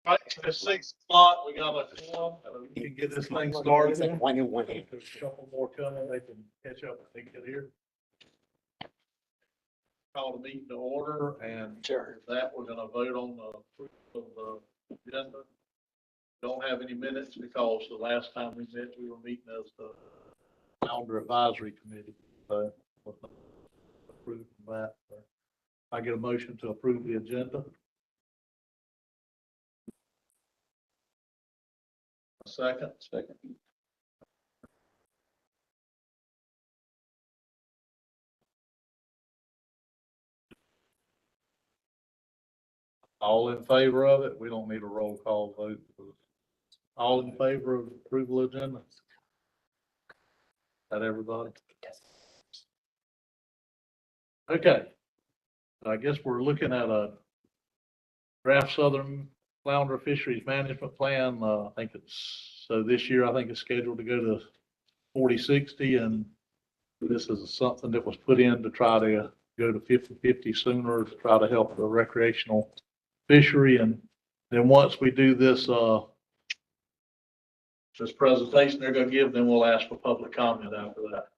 Right, it's 6 o'clock. We got we can get this thing started. There's a couple more coming. They can catch up if they get here. Call the meeting to order, and with that, we're gonna vote on the approval of the agenda. Don't have any minutes because the last time we met, we were meeting as the Founder Advisory Committee. So we'll approve that. I get a motion to approve the agenda. Second. All in favor of it? We don't need a roll call vote. All in favor of approval agenda? That everybody? Okay. I guess we're looking at a draft Southern Flounder Fisheries Management Plan. I think this year, I think it's scheduled to go to 40/60, and this is something that was put in to try to go to 50/50 sooner, to try to help the recreational fishery. And then once we do this, this presentation they're going to give, then we'll ask for public comment after that.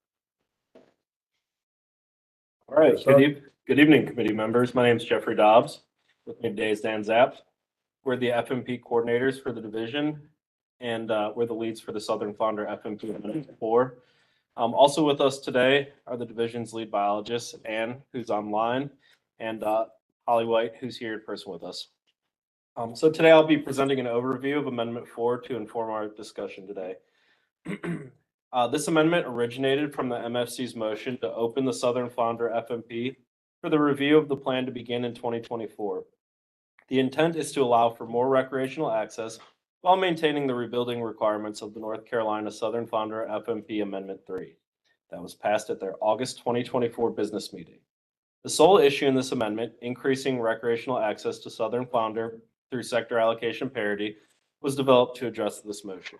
All right. Good evening, committee members. My name is Jeffrey Dobbs. With me today is Dan Zapp. We're the FMP coordinators for the division, and we're the leads for the Southern Flounder FMP Amendment 4. Also with us today are the division's lead biologists, Anne, who's online, and Holly White, who's here in person with us. So today I'll be presenting an overview of Amendment 4 to inform our discussion today. This amendment originated from the MFC's motion to open the Southern Flounder FMP for the review of the plan to begin in 2024. The intent is to allow for more recreational access while maintaining the rebuilding requirements of the North Carolina Southern Flounder FMP Amendment 3 that was passed at their August 2024 business meeting. The sole issue in this amendment, increasing recreational access to Southern Flounder through sector allocation parity, was developed to address this motion.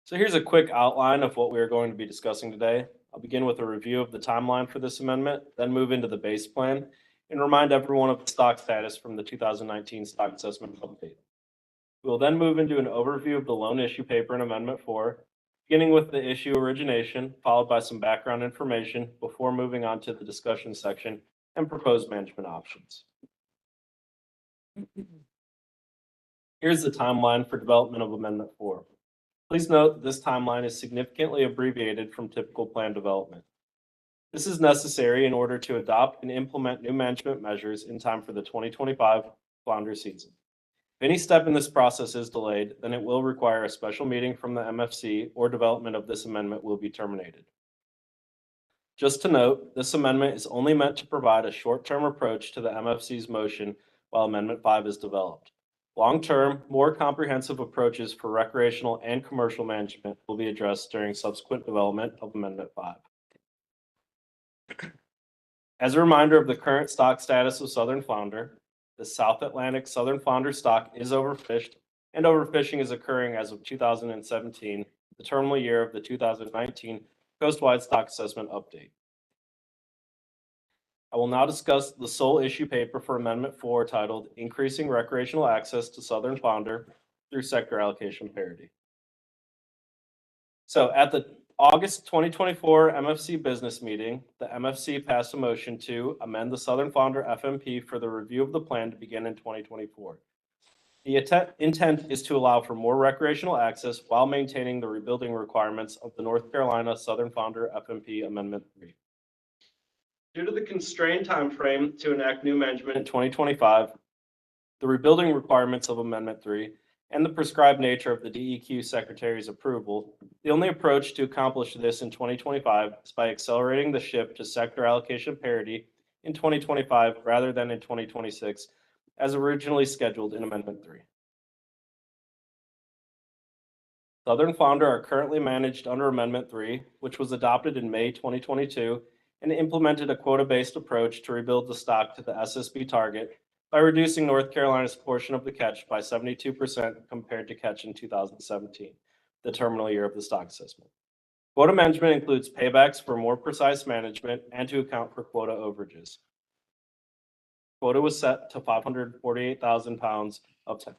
So here's a quick outline of what we are going to be discussing today. I'll begin with a review of the timeline for this amendment, then move into the base plan, and remind everyone of the stock status from the 2019 stock assessment update. We will then move into an overview of the loan issue paper in Amendment 4, beginning with the issue origination, followed by some background information before moving on to the discussion section and proposed management options. Here's the timeline for development of Amendment 4. Please note that this timeline is significantly abbreviated from typical plan development. This is necessary in order to adopt and implement new management measures in time for the 2025 flounder season. If any step in this process is delayed, then it will require a special meeting from the MFC, or development of this amendment will be terminated. Just to note, this amendment is only meant to provide a short-term approach to the MFC's motion while Amendment 5 is developed. Long-term, more comprehensive approaches for recreational and commercial management will be addressed during subsequent development of Amendment 5. As a reminder of the current stock status of Southern Flounder, the South Atlantic Southern Flounder stock is overfished, and overfishing is occurring as of 2017, the terminal year of the 2019 coastwide stock assessment update. I will now discuss the sole issue paper for Amendment 4 titled Increasing Recreational Access to Southern Flounder Through Sector Allocation Parity. So at the August 2024 MFC business meeting, the MFC passed a motion to amend the Southern Flounder FMP for the review of the plan to begin in 2024. The intent is to allow for more recreational access while maintaining the rebuilding requirements of the North Carolina Southern Flounder FMP Amendment 3. Due to the constrained time frame to enact new management in 2025, the rebuilding requirements of Amendment 3, and the prescribed nature of the DEQ Secretary's approval, the only approach to accomplish this in 2025 is by accelerating the shift to sector allocation parity in 2025 rather than in 2026, as originally scheduled in Amendment 3. Southern Flounder are currently managed under Amendment 3, which was adopted in May 2022, and implemented a quota-based approach to rebuild the stock to the SSB target by reducing North Carolina's portion of the catch by 72% compared to catch in 2017. the terminal year of the stock assessment. Quota management includes paybacks for more precise management and to account for quota overages. Quota was set to 548,000 pounds of tag.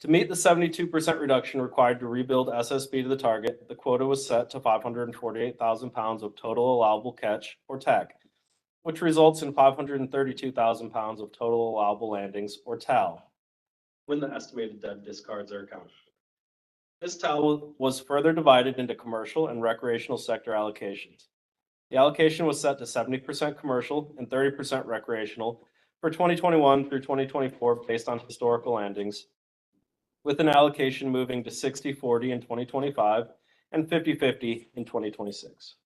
To meet the 72% reduction required to rebuild SSB to the target, the quota was set to 548,000 pounds of total allowable catch, or TAC, which results in 532,000 pounds of total allowable landings, or TAL, when the estimated dead discards are accounted for. This TAL was further divided into commercial and recreational sector allocations. The allocation was set to 70% commercial and 30% recreational for 2021 through 2024 based on historical landings, with an allocation moving to 60-40 in 2025 and 50-50 in 2026.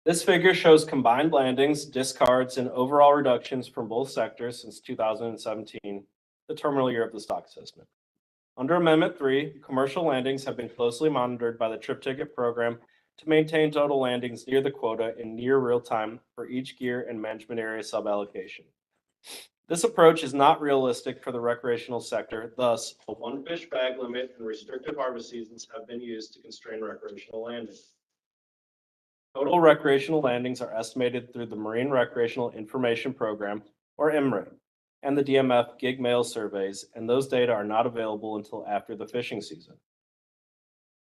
This figure shows combined landings, discards, and overall reductions from both sectors since 2017, the terminal year of the stock assessment. Under Amendment 3, commercial landings have been closely monitored by the Trip Ticket Program to maintain total landings near the quota in near real time for each gear and management area suballocation. This approach is not realistic for the recreational sector, thus, a one fish bag limit and restricted harvest seasons have been used to constrain recreational landings. Total recreational landings are estimated through the Marine Recreational Information Program, or MRIP, and the DMF gig mail surveys, and those data are not available until after the fishing season.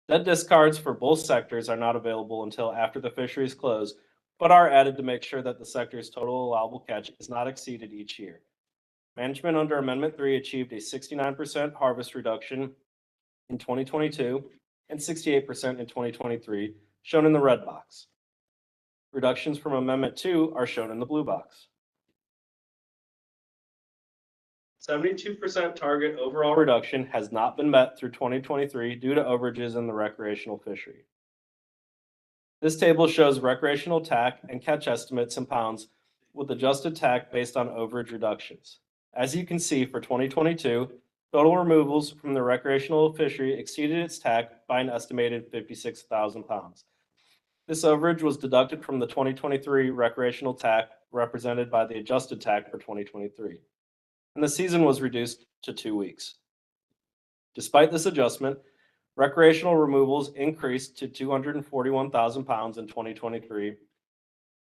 Dead discards for both sectors are not available until after the fisheries close, but are added to make sure that the sector's total allowable catch is not exceeded each year. Management under Amendment 3 achieved a 69% harvest reduction in 2022 and 68% in 2023, shown in the red box. Reductions from Amendment 2 are shown in the blue box. 72% target overall reduction has not been met through 2023 due to overages in the recreational fishery. This table shows recreational TAC and catch estimates in pounds with adjusted TAC based on overage reductions. As you can see, for 2022, total removals from the recreational fishery exceeded its TAC by an estimated 56,000 pounds. This overage was deducted from the 2023 recreational TAC represented by the adjusted TAC for 2023, and the season was reduced to 2 weeks. Despite this adjustment, recreational removals increased to 241,000 pounds in 2023,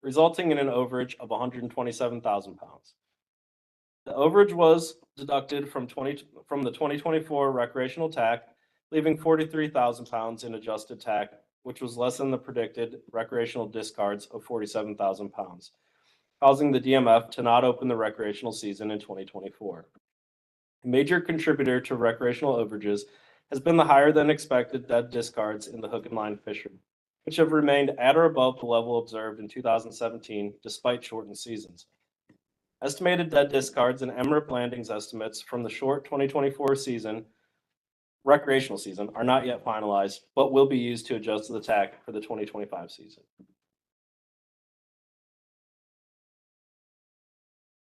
resulting in an overage of 127,000 pounds. The overage was deducted from the 2024 recreational TAC, leaving 43,000 pounds in adjusted TAC, which was less than the predicted recreational discards of 47,000 pounds, causing the DMF to not open the recreational season in 2024. A major contributor to recreational overages has been the higher than expected dead discards in the hook and line fishery, which have remained at or above the level observed in 2017 despite shortened seasons. Estimated dead discards and MRIP landings estimates from the short 2024 recreational season are not yet finalized, but will be used to adjust the TAC for the 2025 season.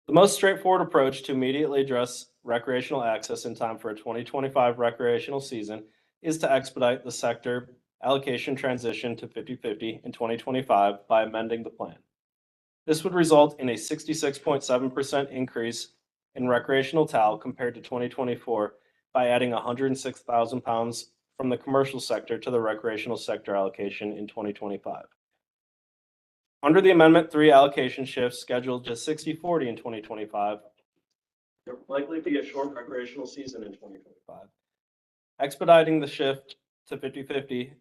The most straightforward approach to immediately address recreational access in time for a 2025 recreational season is to expedite the sector allocation transition to 50-50 in 2025 by amending the plan. This would result in a 66.7% increase in recreational TAL compared to 2024 by adding 106,000 pounds from the commercial sector to the recreational sector allocation in 2025. Under the Amendment 3 allocation shift scheduled to 60-40 in 2025, there will likely be a short recreational season in 2025. Expediting the shift to 50-50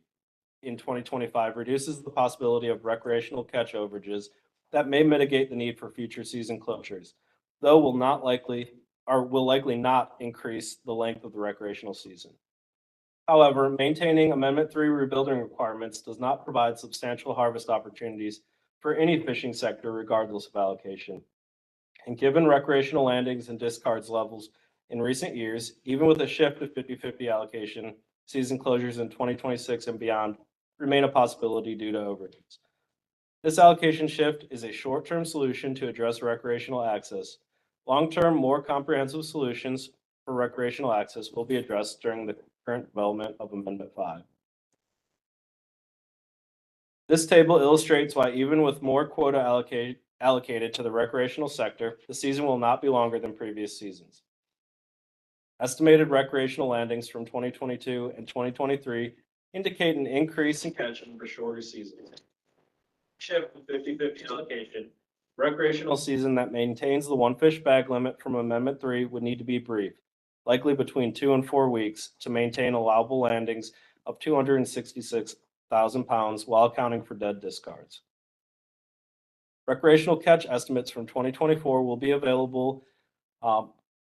in 2025 reduces the possibility of recreational catch overages that may mitigate the need for future season closures, though will likely not increase the length of the recreational season. However, maintaining Amendment 3 rebuilding requirements does not provide substantial harvest opportunities for any fishing sector regardless of allocation. And given recreational landings and discards levels in recent years, even with a shift to 50-50 allocation, season closures in 2026 and beyond remain a possibility due to overages. This allocation shift is a short-term solution to address recreational access. Long-term, more comprehensive solutions for recreational access will be addressed during the current development of Amendment 5. This table illustrates why even with more quota allocated to the recreational sector, the season will not be longer than previous seasons. Estimated recreational landings from 2022 and 2023 indicate an increase in catch over shorter seasons. Shift to 50/50 allocation. Recreational season that maintains the one fish bag limit from Amendment 3 would need to be brief, likely between 2 and 4 weeks, to maintain allowable landings of 266,000 pounds while accounting for dead discards. Recreational catch estimates from 2024 will be available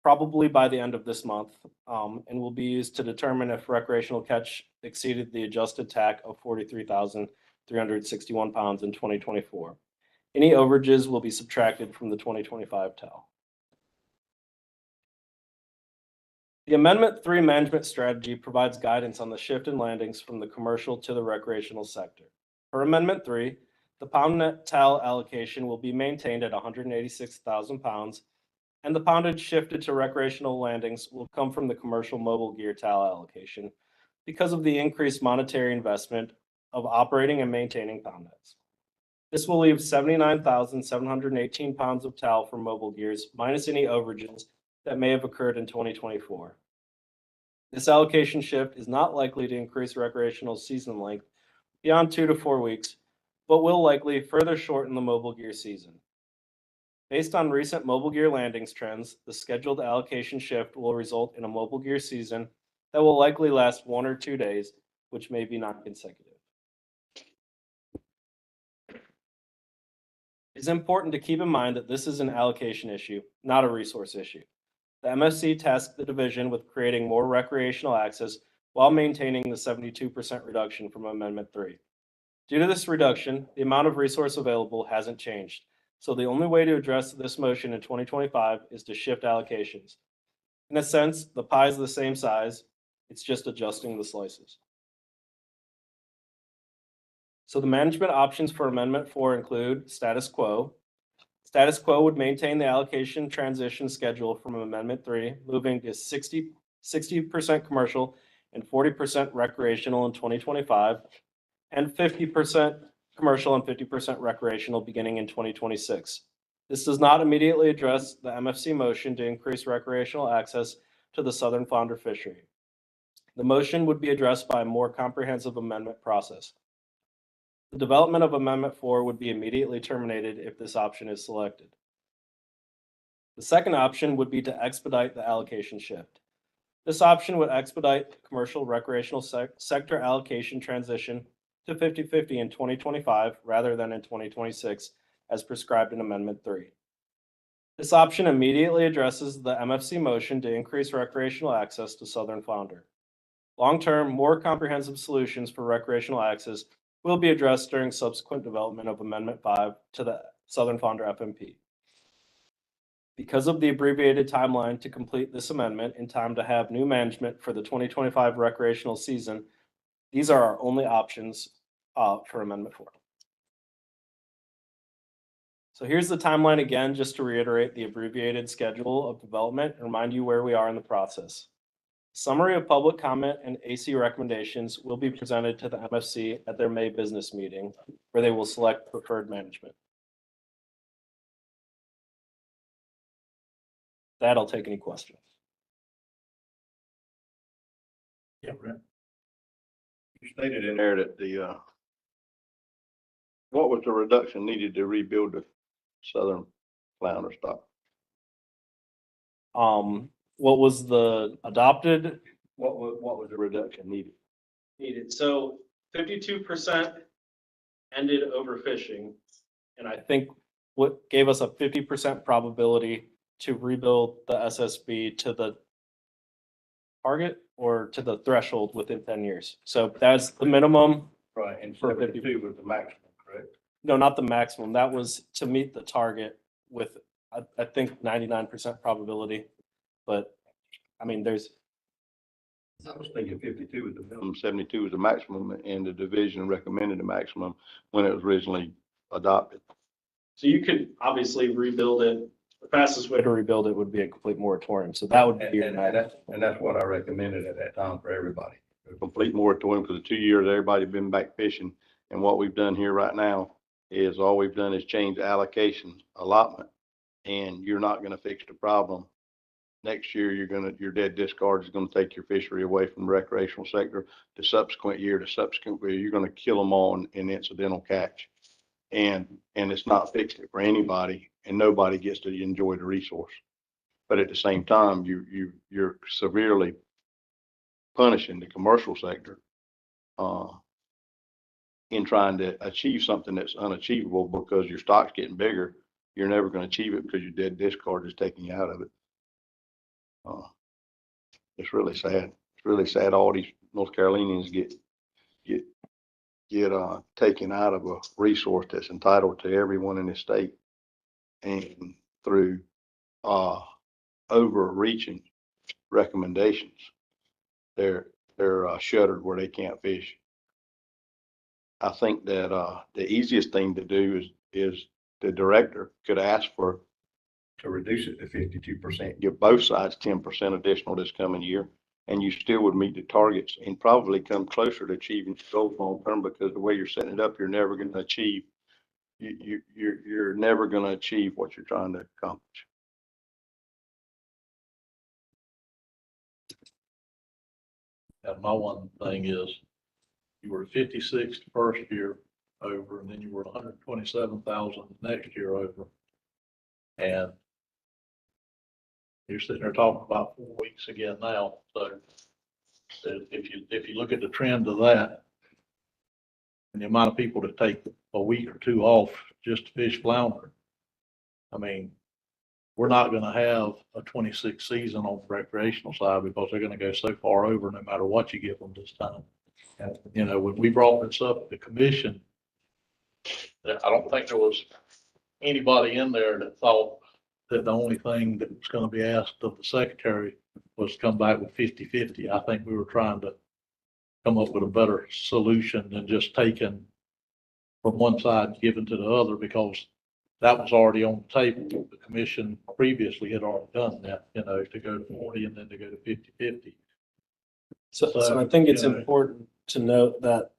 probably by the end of this month, and will be used to determine if recreational catch exceeded the adjusted TAC of 43,361 pounds in 2024. Any overages will be subtracted from the 2025 TAL. The Amendment 3 management strategy provides guidance on the shift in landings from the commercial to the recreational sector. For Amendment 3, the pound net TAL allocation will be maintained at 186,000 pounds, and the poundage shifted to recreational landings will come from the commercial mobile gear TAL allocation because of the increased monetary investment of operating and maintaining pound nets. This will leave 79,718 pounds of TAL for mobile gears, minus any overages that may have occurred in 2024. This allocation shift is not likely to increase recreational season length beyond 2 to 4 weeks, but will likely further shorten the mobile gear season. Based on recent mobile gear landings trends, the scheduled allocation shift will result in a mobile gear season that will likely last 1 or 2 days, which may be non-consecutive. It's important to keep in mind that this is an allocation issue, not a resource issue. The MFC tasked the division with creating more recreational access while maintaining the 72% reduction from Amendment 3. Due to this reduction, the amount of resource available hasn't changed. So the only way to address this motion in 2025 is to shift allocations. In a sense, the pie is the same size, it's just adjusting the slices. So the management options for Amendment 4 include status quo. Status quo would maintain the allocation transition schedule from Amendment 3, moving to 60% commercial and 40% recreational in 2025, and 50% commercial and 50% recreational beginning in 2026. This does not immediately address the MFC motion to increase recreational access to the southern flounder fishery. The motion would be addressed by a more comprehensive amendment process. The development of Amendment 4 would be immediately terminated if this option is selected. The second option would be to expedite the allocation shift. This option would expedite the commercial recreational sector allocation transition to 50/50 in 2025 rather than in 2026 as prescribed in Amendment 3. This option immediately addresses the MFC motion to increase recreational access to southern flounder. Long-term, more comprehensive solutions for recreational access will be addressed during subsequent development of Amendment 5 to the southern flounder FMP. Because of the abbreviated timeline to complete this amendment in time to have new management for the 2025 recreational season, these are our only options for Amendment 4. So here's the timeline again, just to reiterate the abbreviated schedule of development and remind you where we are in the process. Summary of public comment and AC recommendations will be presented to the MFC at their May business meeting, where they will select preferred management. That I'll take any questions. Yeah, Brent. You stated in there that what was the reduction needed to rebuild the southern flounder stock? What was the adopted? What was the reduction needed? So 52% ended overfishing, and I think what gave us a 50% probability to rebuild the SSB to the target or to the threshold within 10 years. So that's the minimum. Right, and For 52 was the maximum, correct? No, not the maximum. That was to meet the target with, I think, 99% probability. But I mean, I was thinking 52 was the minimum, 72 was the maximum, and the division recommended the maximum when it was originally adopted. so you could obviously rebuild it. The fastest way to rebuild it would be a complete moratorium. So that would be your And that's what I recommended at that time for everybody. A complete moratorium for the 2 years, everybody been back fishing. And what we've done here right now is all we've done is change the allocation allotment. And you're not gonna fix the problem Next year, your dead discard is gonna take your fishery away from the recreational sector. The subsequent year, you're gonna kill them all in incidental catch. And it's not fixing it for anybody, and nobody gets to enjoy the resource. But at the same time, you're severely punishing the commercial sector, in trying to achieve something that's unachievable because your stock's getting bigger. You're never gonna achieve it because your dead discard is taking you out of it. It's really sad. It's really sad all these North Carolinians get taken out of a resource that's entitled to everyone in the state, and through overreaching recommendations, they're shuttered where they can't fish. I think that the easiest thing to do is the director could ask to reduce it to 52%, give both sides 10% additional this coming year, and you still would meet the targets and probably come closer to achieving goals long term, because the way you're setting it up, you're never going to achieve. You're never going to achieve what you're trying to accomplish. And my one thing is, you were 56 the first year over, and then you were 127,000 the next year over. And you're sitting there talking about 4 weeks again now. So if you look at the trend of that, and the amount of people that take a week or two off just to fish flounder, I mean, we're not going to have a 26 season on the recreational side, because they're going to go so far over no matter what you give them this time. And, you know, when we brought this up at the commission, I don't think there was anybody in there that thought that the only thing that was going to be asked of the secretary was to come back with 50-50. I think we were trying to come up with a better solution than just taking from one side and giving to the other, because that was already on the table. The commission previously had already done that, you know, to go to 40 and then to go to 50-50. So I think it's important to note that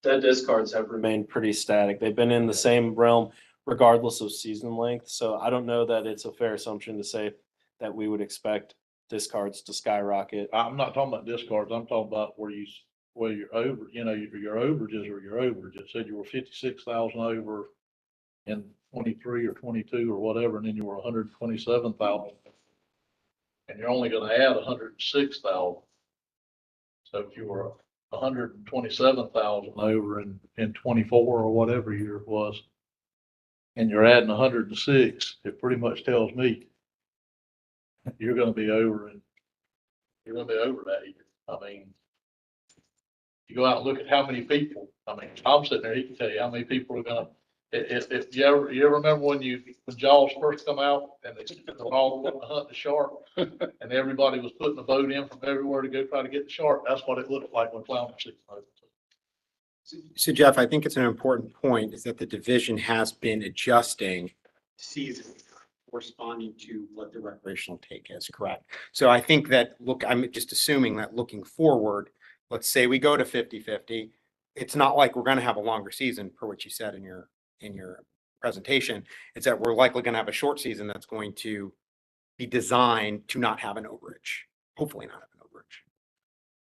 dead discards have remained pretty static. They've been in the same realm regardless of season length. So I don't know that it's a fair assumption to say that we would expect discards to skyrocket. I'm not talking about discards. I'm talking about where you're over, you know, your overages or your overages. Said you were 56,000 over in 23 or 22 or whatever, and then you were 127,000. And you're only going to add 106,000. So if you were 127,000 over in 24 or whatever year it was, and you're adding 106, it pretty much tells me you're going to be over, and you're going to be over that year. I mean, you go out and look at how many people. I mean, I'm sitting there, he can tell you how many people are going to. If you ever remember when Jaws first come out and they were all going to hunt the shark, and everybody was putting a boat in from everywhere to go try to get the shark. That's what it looked like when flounder season opened. So Jeff, I think it's an important point, is that the division has been adjusting season corresponding to what the recreational take is, correct? So I think that, I'm just assuming that looking forward, let's say we go to 50-50, it's not like we're going to have a longer season, per what you said in your presentation. It's that we're likely going to have a short season that's going to be designed to not have an overage, hopefully not have an overage.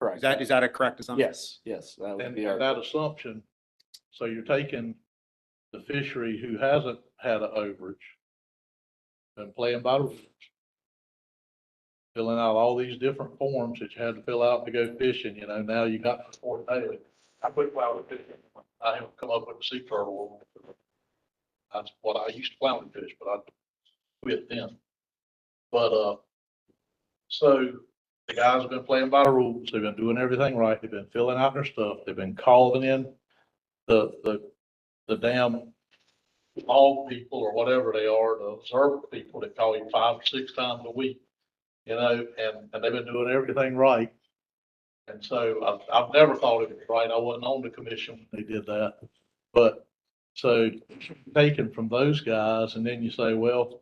Correct. Is that a correct assumption? Yes. That would And be our. that assumption, so you're taking the fishery who hasn't had an overage and playing by the rules, filling out all these different forms that you had to fill out to go fishing. You know, now you got to report daily. I quit flounder fishing. I haven't come up with a sea turtle. That's what I used to flounder fish, but I quit then. But so the guys have been playing by the rules. They've been doing everything right. They've been filling out their stuff. They've been calling in the damn log people or whatever they are, the observer people that call you 5 or 6 times a week, you know, and they've been doing everything right. And so I've never thought it was right. I wasn't on the commission when they did that. But so taken from those guys, and then you say, well,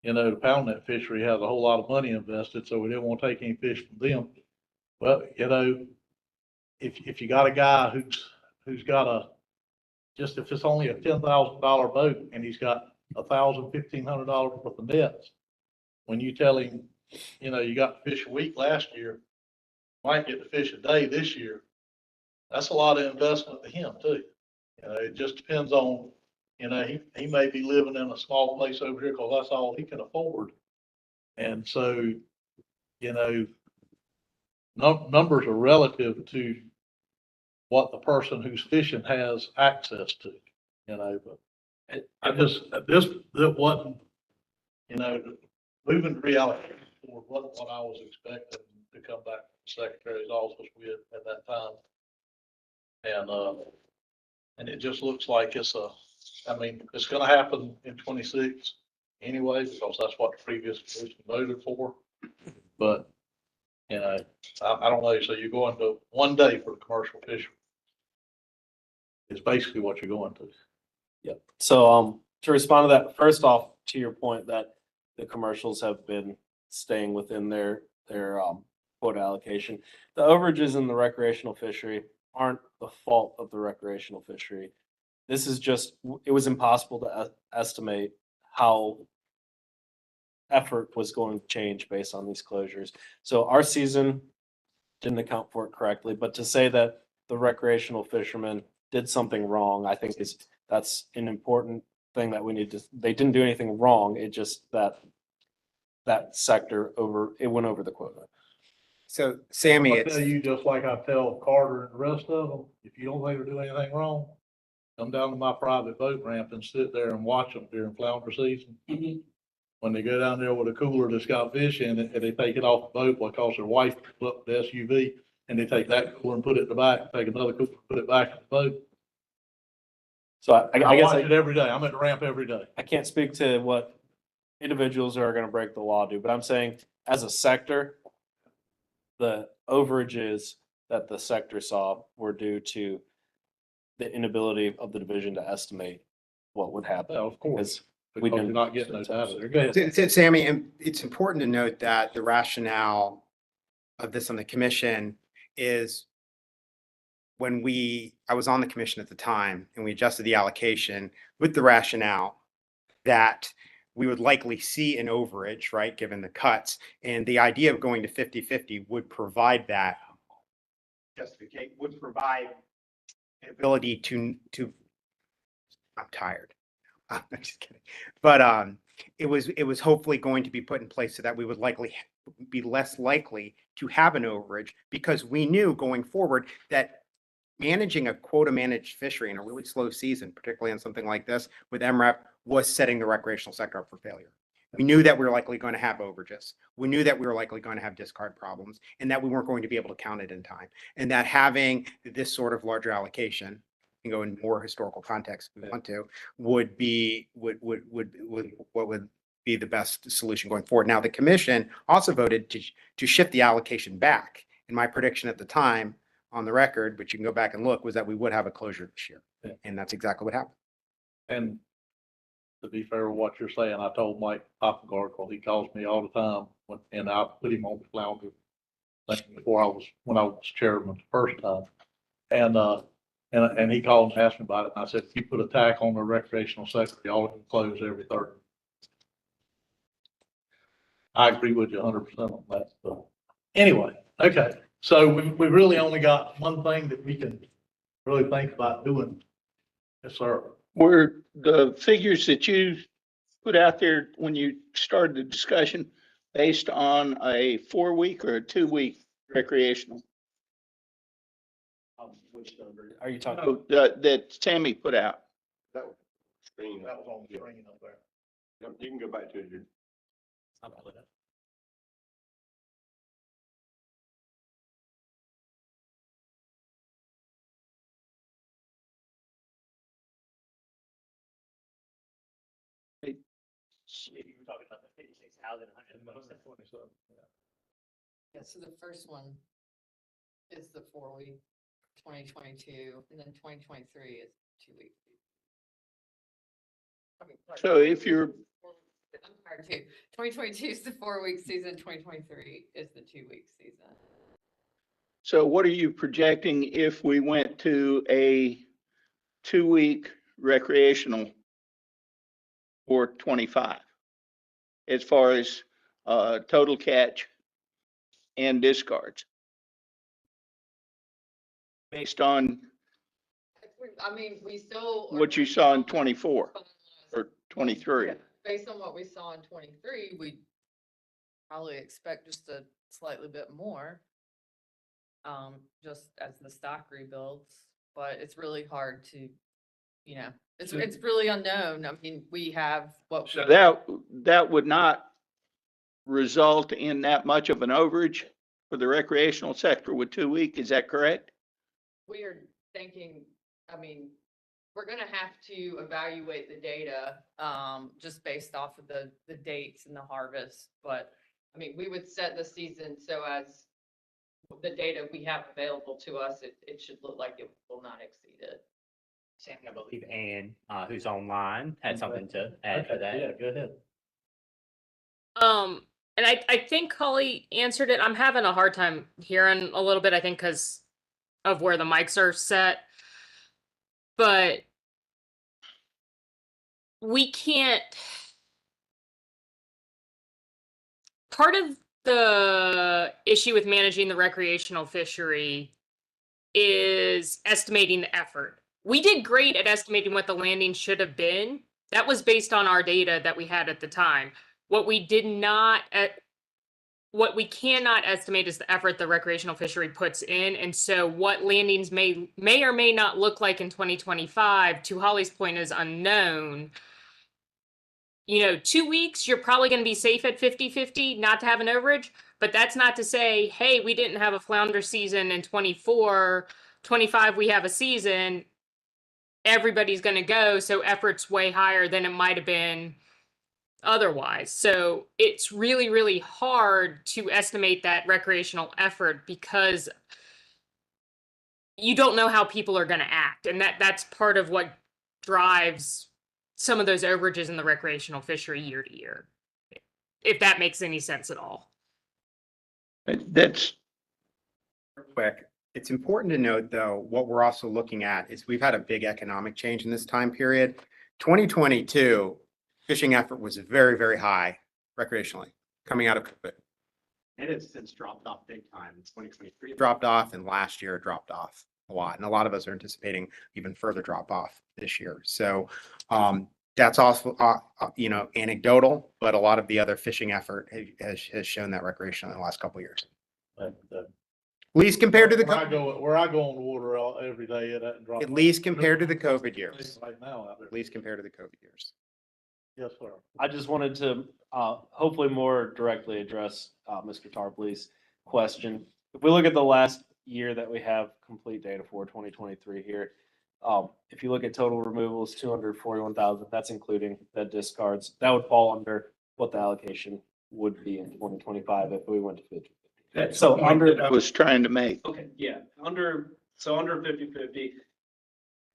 you know, the pound net fishery has a whole lot of money invested, so we didn't want to take any fish from them. Well, you know, if you got a guy who's got just if it's only a $10,000 boat and he's got $1,000, $1,500 worth of nets. When you tell him, you know, you got to fish a week last year, might get to fish a day this year, that's a lot of investment to him too. You know, it just depends on, you know, he may be living in a small place over here because that's all he can afford. And so, you know, numbers are relative to what the person who's fishing has access to, you know, but that wasn't, you know, moving to reallocation wasn't what I was expecting to come back from the secretary's office with at that time. And it just looks like it's it's gonna happen in 26 anyway, because that's what the previous commission voted for. But, you know, I don't know, so you're going to 1 day for the commercial fishery. It's basically what you're going to. Yep. So, to respond to that, first off, to your point that the commercials have been staying within their quota allocation. The overages in the recreational fishery aren't the fault of the recreational fishery. This is just, it was impossible to estimate how effort was going to change based on these closures. So our season didn't account for it correctly, but to say that the recreational fishermen did something wrong, I think that's an important thing that we need to, they didn't do anything wrong. It just that sector it went over the quota. So Sammy, I tell you, just like I tell Carter and the rest of them, if you don't think they're doing anything wrong, come down to my private boat ramp and sit there and watch them during flounder season. Mm-hmm. When they go down there with a cooler that's got fish in it, and they take it off the boat because their wife put up the SUV, and they take that cooler and put it in the back, take another cooler, put it back in the boat. So I guess watch it every day. I'm at the ramp every day. I can't speak to what individuals who are going to break the law do, but I'm saying as a sector, the overages that the sector saw were due to the inability of the division to estimate what would happen. Well, of course, we because didn't. you're not getting those out of there. Go ahead. Sammy, and it's important to note that the rationale of this on the commission is when I was on the commission at the time and we adjusted the allocation with the rationale that we would likely see an overage, right, given the cuts. And the idea of going to 50-50 would provide that justification, would provide an ability to, I'm tired. I'm just kidding. But it was hopefully going to be put in place so that we would likely be less likely to have an overage, because we knew going forward that managing a quota managed fishery in a really slow season, particularly on something like this with MREP, was setting the recreational sector up for failure. We knew that we were likely going to have overages. We knew that we were likely going to have discard problems, and that we weren't going to be able to count it in time. And that having this sort of larger allocation, and go in more historical context if we want to, would be what would be the best solution going forward. Now, the commission also voted to shift the allocation back. And my prediction at the time, on the record, but you can go back and look, was that we would have a closure this year. Yeah. And that's exactly what happened. And to be fair with what you're saying, I told Mike Hoppengard, because he calls me all the time, and I put him on the flounder thing when I was chairman the first time. And he called and asked me about it. And I said, if you put a tack on the recreational sector, y'all can close every third. I agree with you 100% on that. But anyway, okay. So we really only got one thing that we can really think about doing. Yes, sir. Were the figures that you put out there when you started the discussion based on a 4-week or a 2-week recreational? Which number are you talking? Oh, that Sammy put out. That was screen. That was on the screen up there. Yep, you can go back to it. about? You were talking about the 56,000. Yeah, so the first one is the 4-week, 2022, and then 2023 is 2-week. So if you're, I'm sorry, 2022 is the 4-week season, 2023 is the 2-week season. so what are you projecting if we went to a 2-week recreational for 25? As far as total catch and discards? Based on I mean, we still. are what you working saw in on 24 or 23? Based on what we saw in 23, we probably expect just a slightly bit more. Just as the stock rebuilds, but it's really hard to, it's really unknown. I mean, we have what. So that would not result in that much of an overage for the recreational sector with 2 week, is that correct? We are thinking, I mean, we're gonna have to evaluate the data, just based off of the dates and the harvest, but, I mean, we would set the season so as the data we have available to us, it should look like it will not exceed it. Sam, I believe Ann, who's online, had something to add to Okay, that. yeah, go ahead. And I think Holly answered it. I'm having a hard time hearing a little bit, I think, because of where the mics are set. But we can't. Part of the issue with managing the recreational fishery is estimating the effort. We did great at estimating what the landing should have been. That was based on our data that we had at the time. What we cannot estimate is the effort the recreational fishery puts in. And so what landings may or may not look like in 2025, to Holly's point, is unknown. 2 weeks, you're probably going to be safe at 50-50 not to have an overage. But that's not to say, hey, we didn't have a flounder season in 24, 25, we have a season. Everybody's going to go. So effort's way higher than it might have been otherwise. So it's really, really hard to estimate that recreational effort because you don't know how people are going to act. And that's part of what drives some of those overages in the recreational fishery year to year, if that makes any sense at all. That's Quick. It's important to note, though, what we're also looking at is we've had a big economic change in this time period. 2022, fishing effort was very, very high recreationally coming out of COVID. It has since dropped off big time. In 2023, it dropped off, and last year it dropped off a lot. And a lot of us are anticipating even further drop off this year. So that's also, anecdotal, but a lot of the other fishing effort has shown that recreational in the last couple of years. But, At least compared to the where I go on the water every day, it doesn't drop. At least compared to the COVID years. Right now out there. At least compared to the COVID years. Yes, sir. I just wanted to hopefully more directly address Mr. Tarpley's question. If we look at the last year that we have complete data for 2023 here, if you look at total removals, 241,000, that's including the discards. That would fall under what the allocation would be in 2025 if we went to 50. that's So the point under- that I was trying to make. Okay, yeah, under 50/50,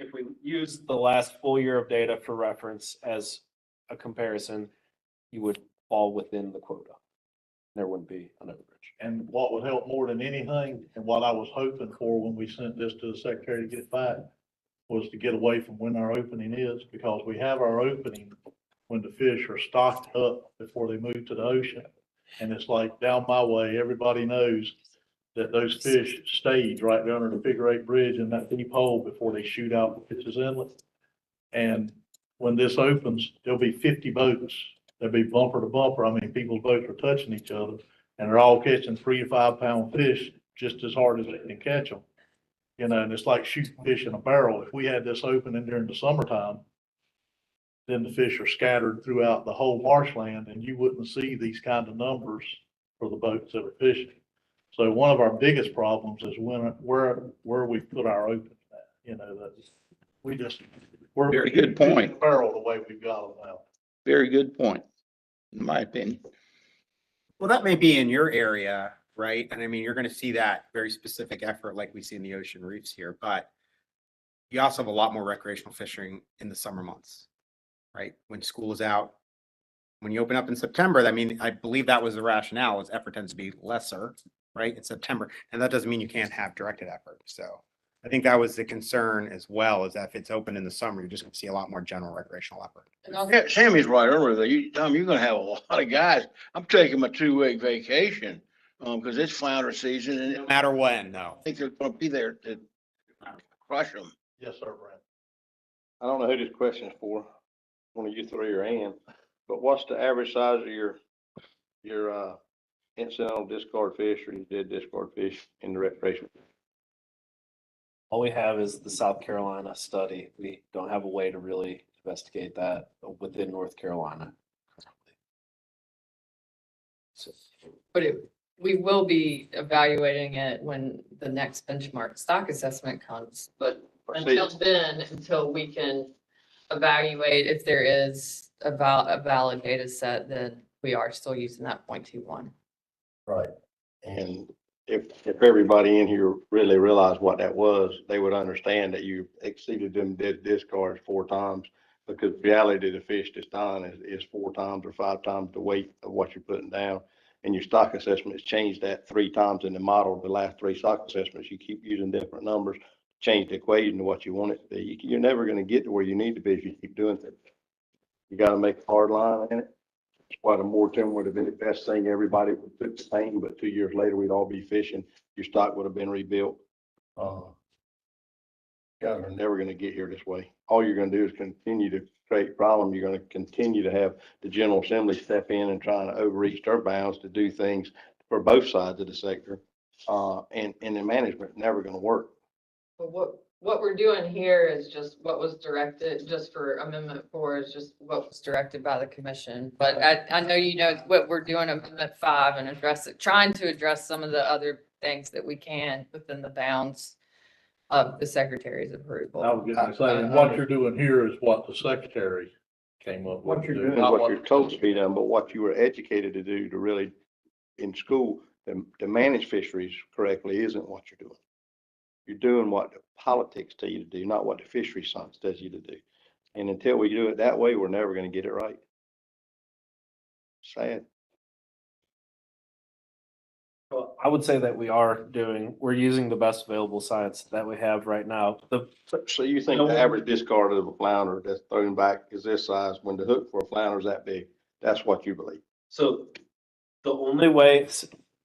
if we use the last full year of data for reference as a comparison, you would fall within the quota. There wouldn't be an overage. And what would help more than anything, and what I was hoping for when we sent this to the secretary to get back, was to get away from when our opening is, because we have our opening when the fish are stocked up before they move to the ocean. And it's like down my way, everybody knows that those fish stage right there under the figure 8 bridge in that deep hole before they shoot out the Pitches Inlet. And when this opens, there'll be 50 boats. There'll be bumper to bumper. I mean, people's boats are touching each other and they're all catching 3 to 5 pound fish just as hard as they can catch them. And it's like shooting fish in a barrel. If we had this opening during the summertime, then the fish are scattered throughout the whole marshland and you wouldn't see these kind of numbers for the boats that are fishing. So one of our biggest problems is where we put our openings at, that we're. Very good point. Barrel the way we've got them now. Very good point, in my opinion. Well, that may be in your area, right? And I mean, you're going to see that very specific effort like we see in the ocean reefs here, but you also have a lot more recreational fishing in the summer months, right? When school is out, when you open up in September, I believe that was the rationale, is effort tends to be lesser, right? In September, and that doesn't mean you can't have directed effort. So I think that was the concern as well, is that if it's open in the summer, you're just gonna see a lot more general recreational effort. And also- Yeah, Sammy's right earlier. Tom, you're gonna have a lot of guys. I'm taking my 2-week vacation, cause it's flounder season and No I matter when, no. think they're gonna be there to crush them. Yes, sir, Brent. I don't know who this question is for, one of you three or Ann, but what's the average size of your incidental discard fish or your dead discard fish in the recreation? All we have is the South Carolina study. We don't have a way to really investigate that within North Carolina. So, But we will be evaluating it when the next benchmark stock assessment comes, but until then, until we can evaluate if there is a valid data set, then we are still using that 0.21. Right. And if everybody in here really realized what that was, they would understand that you exceeded them dead discards 4 times. Because the reality of the fish that's dying is 4 times or 5 times the weight of what you're putting down. And your stock assessment has changed that 3 times in the model. The last 3 stock assessments, you keep using different numbers, change the equation to what you want it to be. You're never going to get to where you need to be if you keep doing things. You got to make a hard line in it. That's why the moratorium would have been the best thing. Everybody would put the pain, but 2 years later, we'd all be fishing. Your stock would have been rebuilt. Guys are never going to get here this way. All you're going to do is continue to create problems. You're going to continue to have the General Assembly step in and trying to overreach their bounds to do things for both sides of the sector. And the management never going to work. But what we're doing here is just what was directed, just for Amendment 4 is just what was directed by the commission. But I know you know what we're doing Amendment 5 and trying to address some of the other things that we can within the bounds of the secretary's approval. I was gonna say, what you're doing here is what the secretary came up with. What you're doing is what you're told to be done, but what you were educated to do to really, in school, to manage fisheries correctly isn't what you're doing. You're doing what the politics tell you to do, not what the fishery science tells you to do. And until we do it that way, we're never going to get it right. Sad. well, I would say that we're using the best available science that we have right now. So you think the average discard of a flounder that's thrown back is this size when the hook for a flounder is that big? That's what you believe. So the only way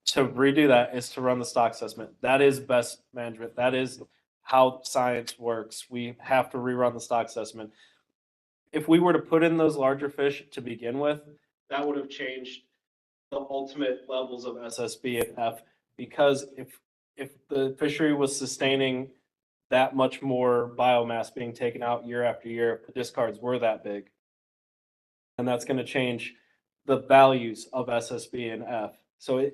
to redo that is to run the stock assessment. That is best management. That is how science works. We have to rerun the stock assessment. If we were to put in those larger fish to begin with, that would have changed the ultimate levels of SSB and F, because if the fishery was sustaining that much more biomass being taken out year after year, if the discards were that big, and that's going to change the values of SSB and F. So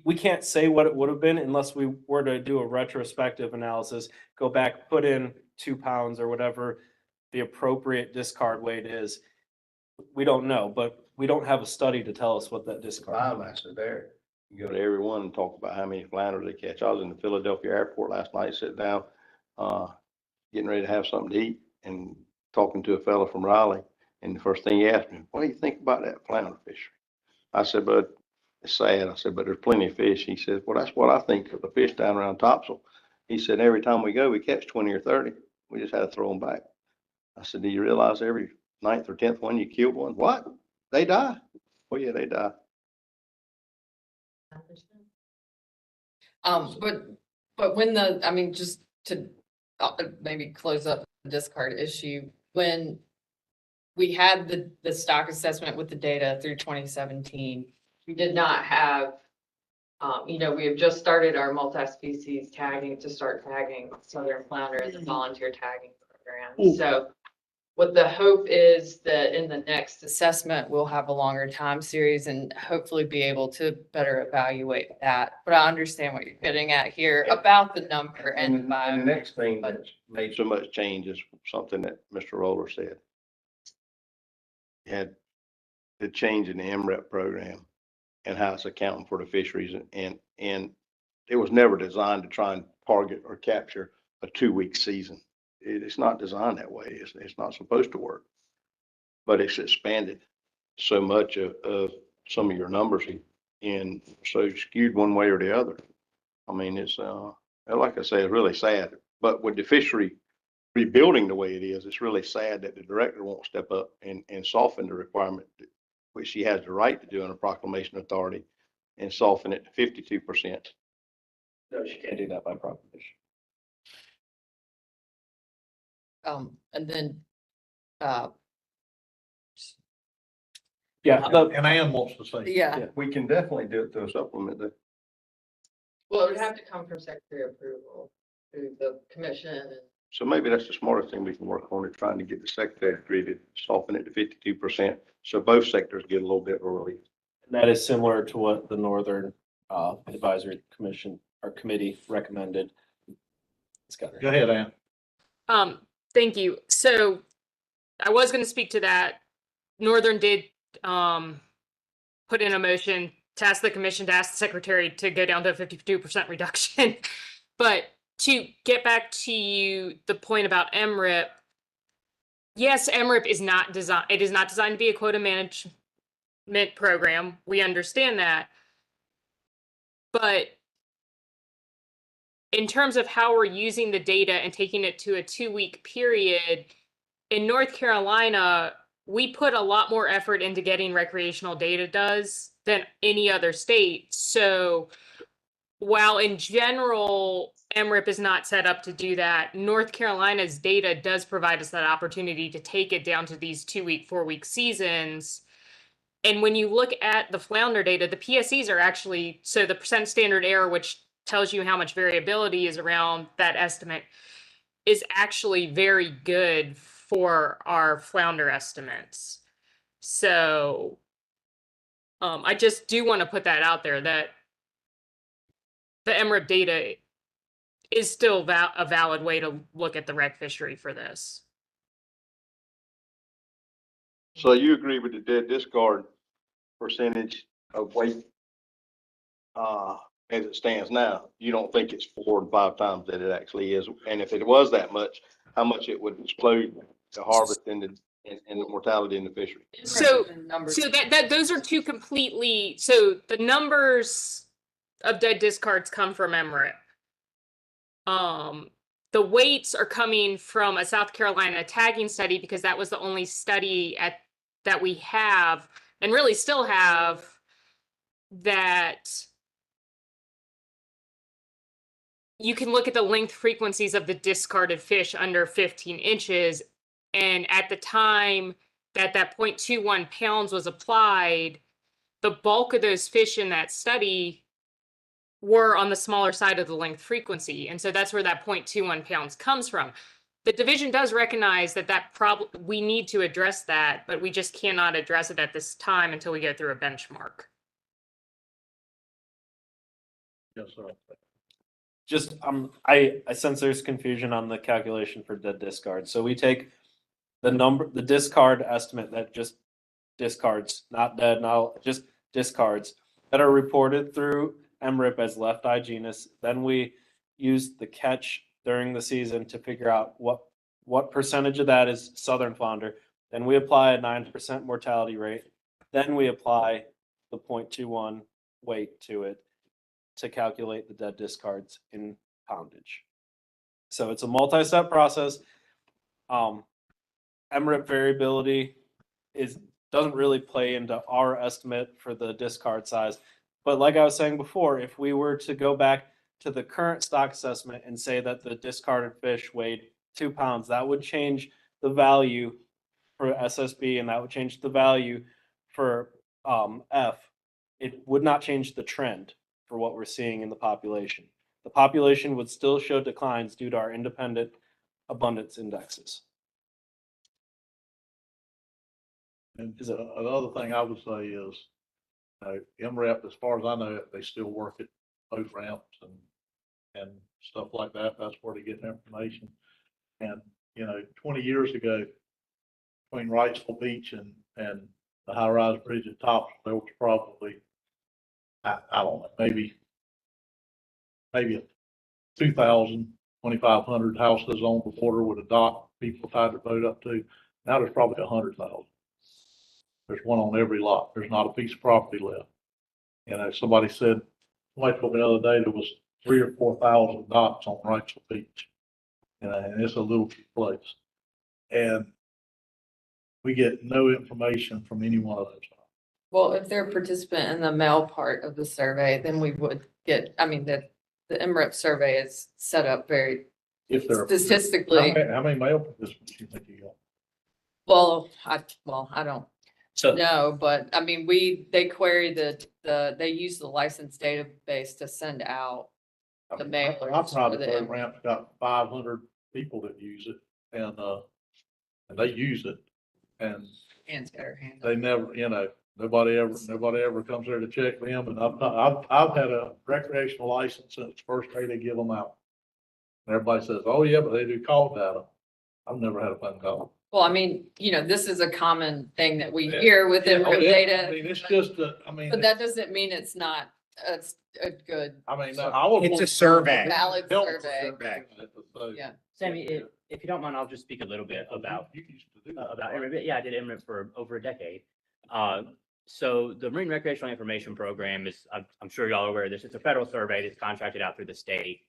we can't say what it would have been unless we were to do a retrospective analysis, go back, put in 2 pounds or whatever the appropriate discard weight is. We don't know, but we don't have a study to tell us what that discard. Biomass is there. You go to every one and talk about how many flounders they catch. I was in the Philadelphia airport last night, sitting down, getting ready to have something to eat and talking to a fellow from Raleigh. And the first thing he asked me, what do you think about that flounder fishery? I said, but it's sad. I said, but there's plenty of fish. He said, well, that's what I think of the fish down around Topsail. He said, every time we go, we catch 20 or 30. We just had to throw them back. I said, do you realize every 9th or 10th one you kill one? What? They die. Oh yeah, they die. But when just to maybe close up the discard issue, when we had the stock assessment with the data through 2017, we did not have, we have just started our multi-species tagging to start tagging southern flounder in the volunteer tagging program. So what the hope is that in the next assessment, we'll have a longer time series and hopefully be able to better evaluate that. But I understand what you're getting at here about the number and the next thing that's made so much change is something that Mr. Roller said. You had the change in the MREP program and how it's accounting for the fisheries, and it was never designed to try and target or capture a 2-week season. It's not designed that way. It's not supposed to work, but it's expanded so much of some of your numbers and so skewed one way or the other. I mean, it's And like I say, it's really sad, but with the fishery rebuilding the way it is, it's really sad that the director won't step up and soften the requirement, which she has the right to do in a proclamation authority, and soften it to 52%. No, she can't do that by proclamation. And then, Yeah, And Ann wants to say. yeah, We can definitely do it through a supplement. well, it would have to come from secretary approval through the commission and. So maybe that's the smartest thing we can work on, is trying to get the secretary to agree to soften it to 52%. So both sectors get a little bit of relief. and that is similar to what the Northern Advisory Commission or Committee recommended. Go ahead, Ann. Thank you. So I was going to speak to that. Northern did put in a motion to ask the commission to ask the secretary to go down to a 52% reduction. But to get back to you, the point about MRIP, yes, MRIP is not designed, it is not designed to be a quota management program. We understand that. But in terms of how we're using the data and taking it to a 2-week period, in North Carolina, we put a lot more effort into getting recreational data than any other state. So while in general, MRIP is not set up to do that, North Carolina's data does provide us that opportunity to take it down to these 2-week, 4-week seasons. And when you look at the flounder data, the PSEs are actually, so the percent standard error, which tells you how much variability is around that estimate, is actually very good for our flounder estimates. So I just do want to put that out there, that the MRIP data is still a valid way to look at the rec fishery for this. So you agree with the dead discard percentage of weight as it stands now? You don't think it's 4 and 5 times that it actually is? And if it was that much, how much it would explode the harvest and the mortality in the fishery? So that those are two completely, so the numbers of dead discards come from MRIP. The weights are coming from a South Carolina tagging study, because that was the only study that we have and really still have that you can look at the length frequencies of the discarded fish under 15 inches. And at the time that 0.21 pounds was applied, the bulk of those fish in that study were on the smaller side of the length frequency. And so that's where that 0.21 pounds comes from. The division does recognize that problem, we need to address that, but we just cannot address it at this time until we go through a benchmark. Yes, sir. Just, I sense there's confusion on the calculation for dead discard. So we take the discard estimate that just discards, not dead, just discards that are reported through MRIP as left eye genus. Then we use the catch during the season to figure out what percentage of that is southern flounder. Then we apply a 9% mortality rate. Then we apply the 0.21 weight to it to calculate the dead discards in poundage. So it's a multi-step process. MRIP variability doesn't really play into our estimate for the discard size. But like I was saying before, if we were to go back to the current stock assessment and say that the discarded fish weighed 2 pounds, that would change the value for SSB, and that would change the value for F. It would not change the trend for what we're seeing in the population. The population would still show declines due to our independent abundance indexes. And another thing I would say is, MREP, as far as I know, they still work at boat ramps and stuff like that. That's where they get their information. And, 20 years ago, between Wrightsville Beach and the high-rise bridge at Tops, there was probably, I don't know, maybe 2,000, 2,500 houses on the water with a dock people tied their boat up to. Now there's probably 100,000. There's one on every lot. There's not a piece of property left. Somebody told me the other day there was 3 or 4,000 docks on Wrightsville Beach. And it's a little place. And we get no information from any one of those. Well, if they're a participant in the mail part of the survey, then we would get, I mean, the MRIP survey is set up very If they're. statistically. How many male participants do you think you got? Well, I don't So know, but I mean, they query they use the license database to send out the mailers. Our for private the boat ramp's got 500 people that use it and they use it. And Hands better handle. they never, nobody ever comes there to check them. And I've had a recreational license since the first day they give them out. And everybody says, oh yeah, but they do call data. I've never had a phone call. Well, I mean, this is a common thing that we Yeah. hear with Yeah, oh, MRIP yeah. data. I mean, it's just But that doesn't mean it's not a good, I mean, no, I was. It's a survey. valid Help survey. So, Yeah. Sammy, if you don't mind, I'll just speak a little bit about You used to do that. about MRIP. Yeah, I did MRIP for over a decade. So the Marine Recreational Information Program is, I'm sure y'all are aware of this, it's a federal survey that's contracted out through the state.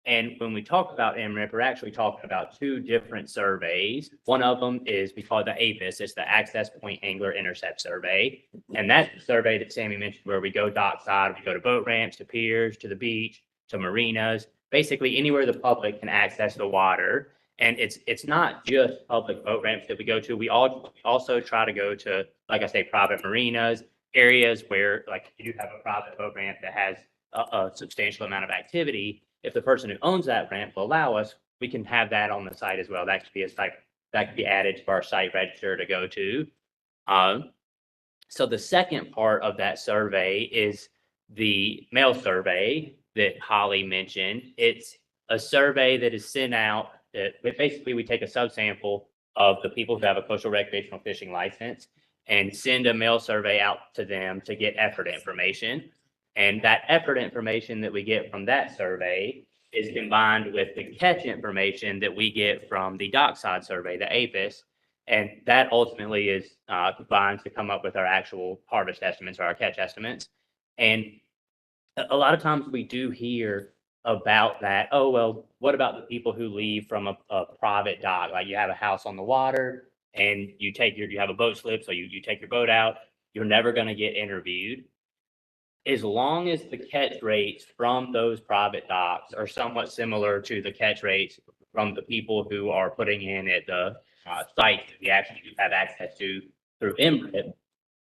And when we talk about MRIP, we're actually talking about two different surveys. One of them is, we call it the APIS, it's the Access Point Angler Intercept Survey. And that's the survey that Sammy mentioned where we go dockside, we go to boat ramps, to piers, to the beach, to marinas, basically anywhere the public can access the water. And it's not just public boat ramps that we go to. We also try to go to, like I say, private marinas, areas where like you do have a private boat ramp that has a substantial amount of activity. If the person who owns that ramp will allow us, we can have that on the site as well. That could be a site that could be added to our site register to go to. So the second part of that survey is the mail survey that Holly mentioned. It's a survey that is sent out. Basically, we take a subsample of the people who have a coastal recreational fishing license and send a mail survey out to them to get effort information. And that effort information that we get from that survey is combined with the catch information that we get from the dockside survey, the APIS. And that ultimately is combined to come up with our actual harvest estimates or our catch estimates. And a lot of times we do hear about that. Oh, well, what about the people who leave from a private dock? Like you have a house on the water and you have a boat slip, so you take your boat out, you're never going to get interviewed. As long as the catch rates from those private docks are somewhat similar to the catch rates from the people who are putting in at the site that we actually have access to through MRIP,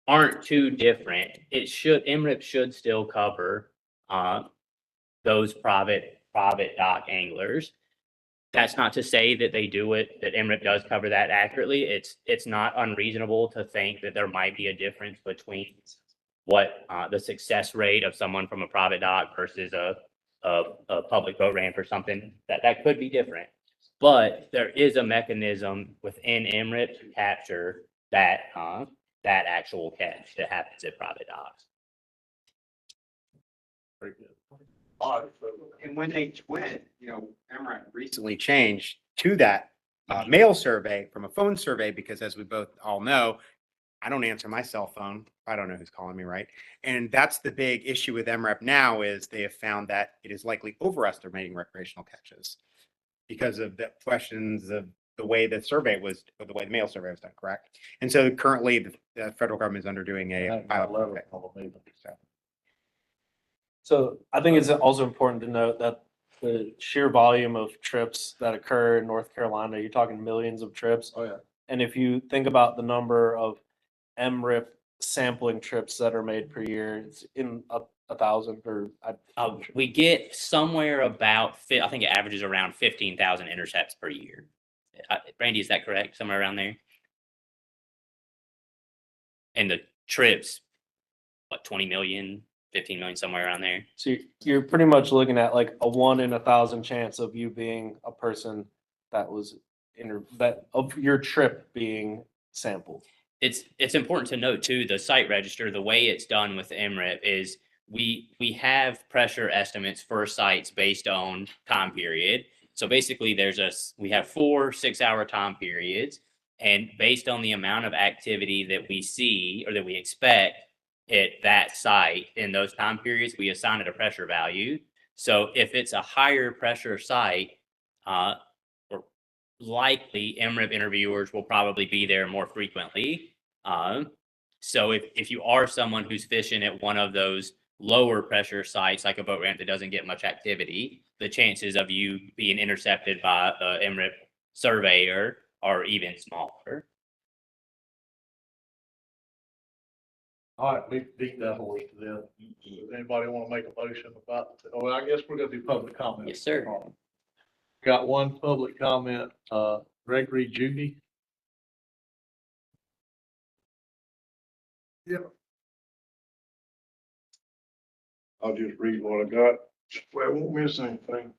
aren't too different. MRIP should still cover those private dock anglers. That's not to say that that MRIP does cover that accurately. It's not unreasonable to think that there might be a difference between what the success rate of someone from a private dock versus a public boat ramp or something, that could be different. But there is a mechanism within MRIP to capture that actual catch that happens at private docks. Very good. And when they went, Emirates recently changed to that mail survey from a phone survey, because as we both all know, I don't answer my cell phone. I don't know who's calling me, right? And that's the big issue with MREP now, is they have found that it is likely overestimating recreational catches because of the questions of the way the survey was, or the way the mail survey was done, correct? And so currently the federal government is underdoing a pilot. Letter. So I think it's also important to note that the sheer volume of trips that occur in North Carolina, you're talking millions of trips. Oh, yeah. And if you think about the number of MRIP sampling trips that are made per year, it's in 1,000 or. We get somewhere about, I think it averages around 15,000 intercepts per year. Brandy, is that correct? Somewhere around there? And the trips, what, 20 million, 15 million, somewhere around there? So you're pretty much looking at like a 1 in 1,000 chance of you being a person that was of your trip being sampled. It's important to note too, the site register, the way it's done with MRIP is we have pressure estimates for sites based on time period. So basically we have 4 6-hour time periods, and based on the amount of activity that we see or that we expect at that site in those time periods, we assign it a pressure value. So if it's a higher pressure site, or likely MRIP interviewers will probably be there more frequently. So if you are someone who's fishing at one of those lower pressure sites, like a boat ramp that doesn't get much activity, the chances of you being intercepted by the MRIP surveyor are even smaller. All right, we beat that horse to death. Does anybody want to make a motion about, oh, I guess we're gonna do public comment. Yes, sir. Got one public comment, Gregory Judy. I'll just read what I got. Well, I won't miss anything.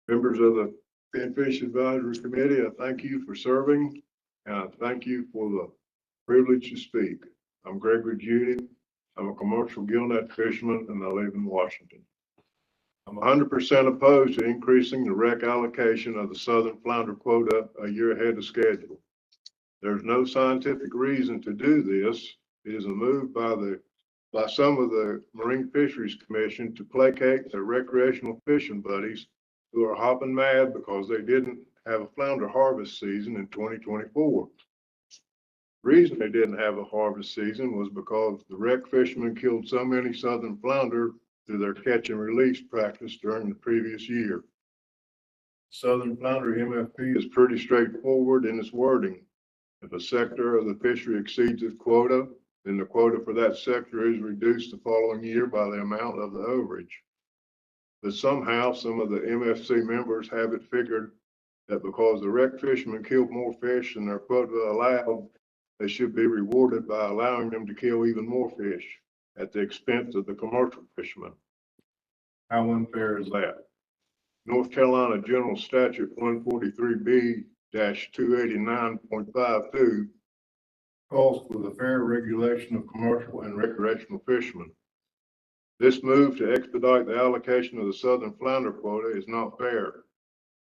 Members of the Finfish Advisory Committee, I thank you for serving, and I thank you for the privilege to speak. I'm Gregory Judy. I'm a commercial gillnet fisherman, and I live in Washington. I'm 100% opposed to increasing the rec allocation of the southern flounder quota a year ahead of schedule. There's no scientific reason to do this. It is a move by some of the Marine Fisheries Commission to placate their recreational fishing buddies who are hopping mad because they didn't have a flounder harvest season in 2024. The reason they didn't have a harvest season was because the rec fishermen killed so many southern flounder through their catch and release practice during the previous year. Southern flounder MFP is pretty straightforward in its wording. If a sector of the fishery exceeds its quota, then the quota for that sector is reduced the following year by the amount of the overage. But somehow some of the MFC members have it figured that because the rec fishermen killed more fish than their quota allowed, they should be rewarded by allowing them to kill even more fish at the expense of the commercial fishermen. How unfair is that? North Carolina General Statute 143B-289.52 calls for the fair regulation of commercial and recreational fishermen. This move to expedite the allocation of the southern flounder quota is not fair.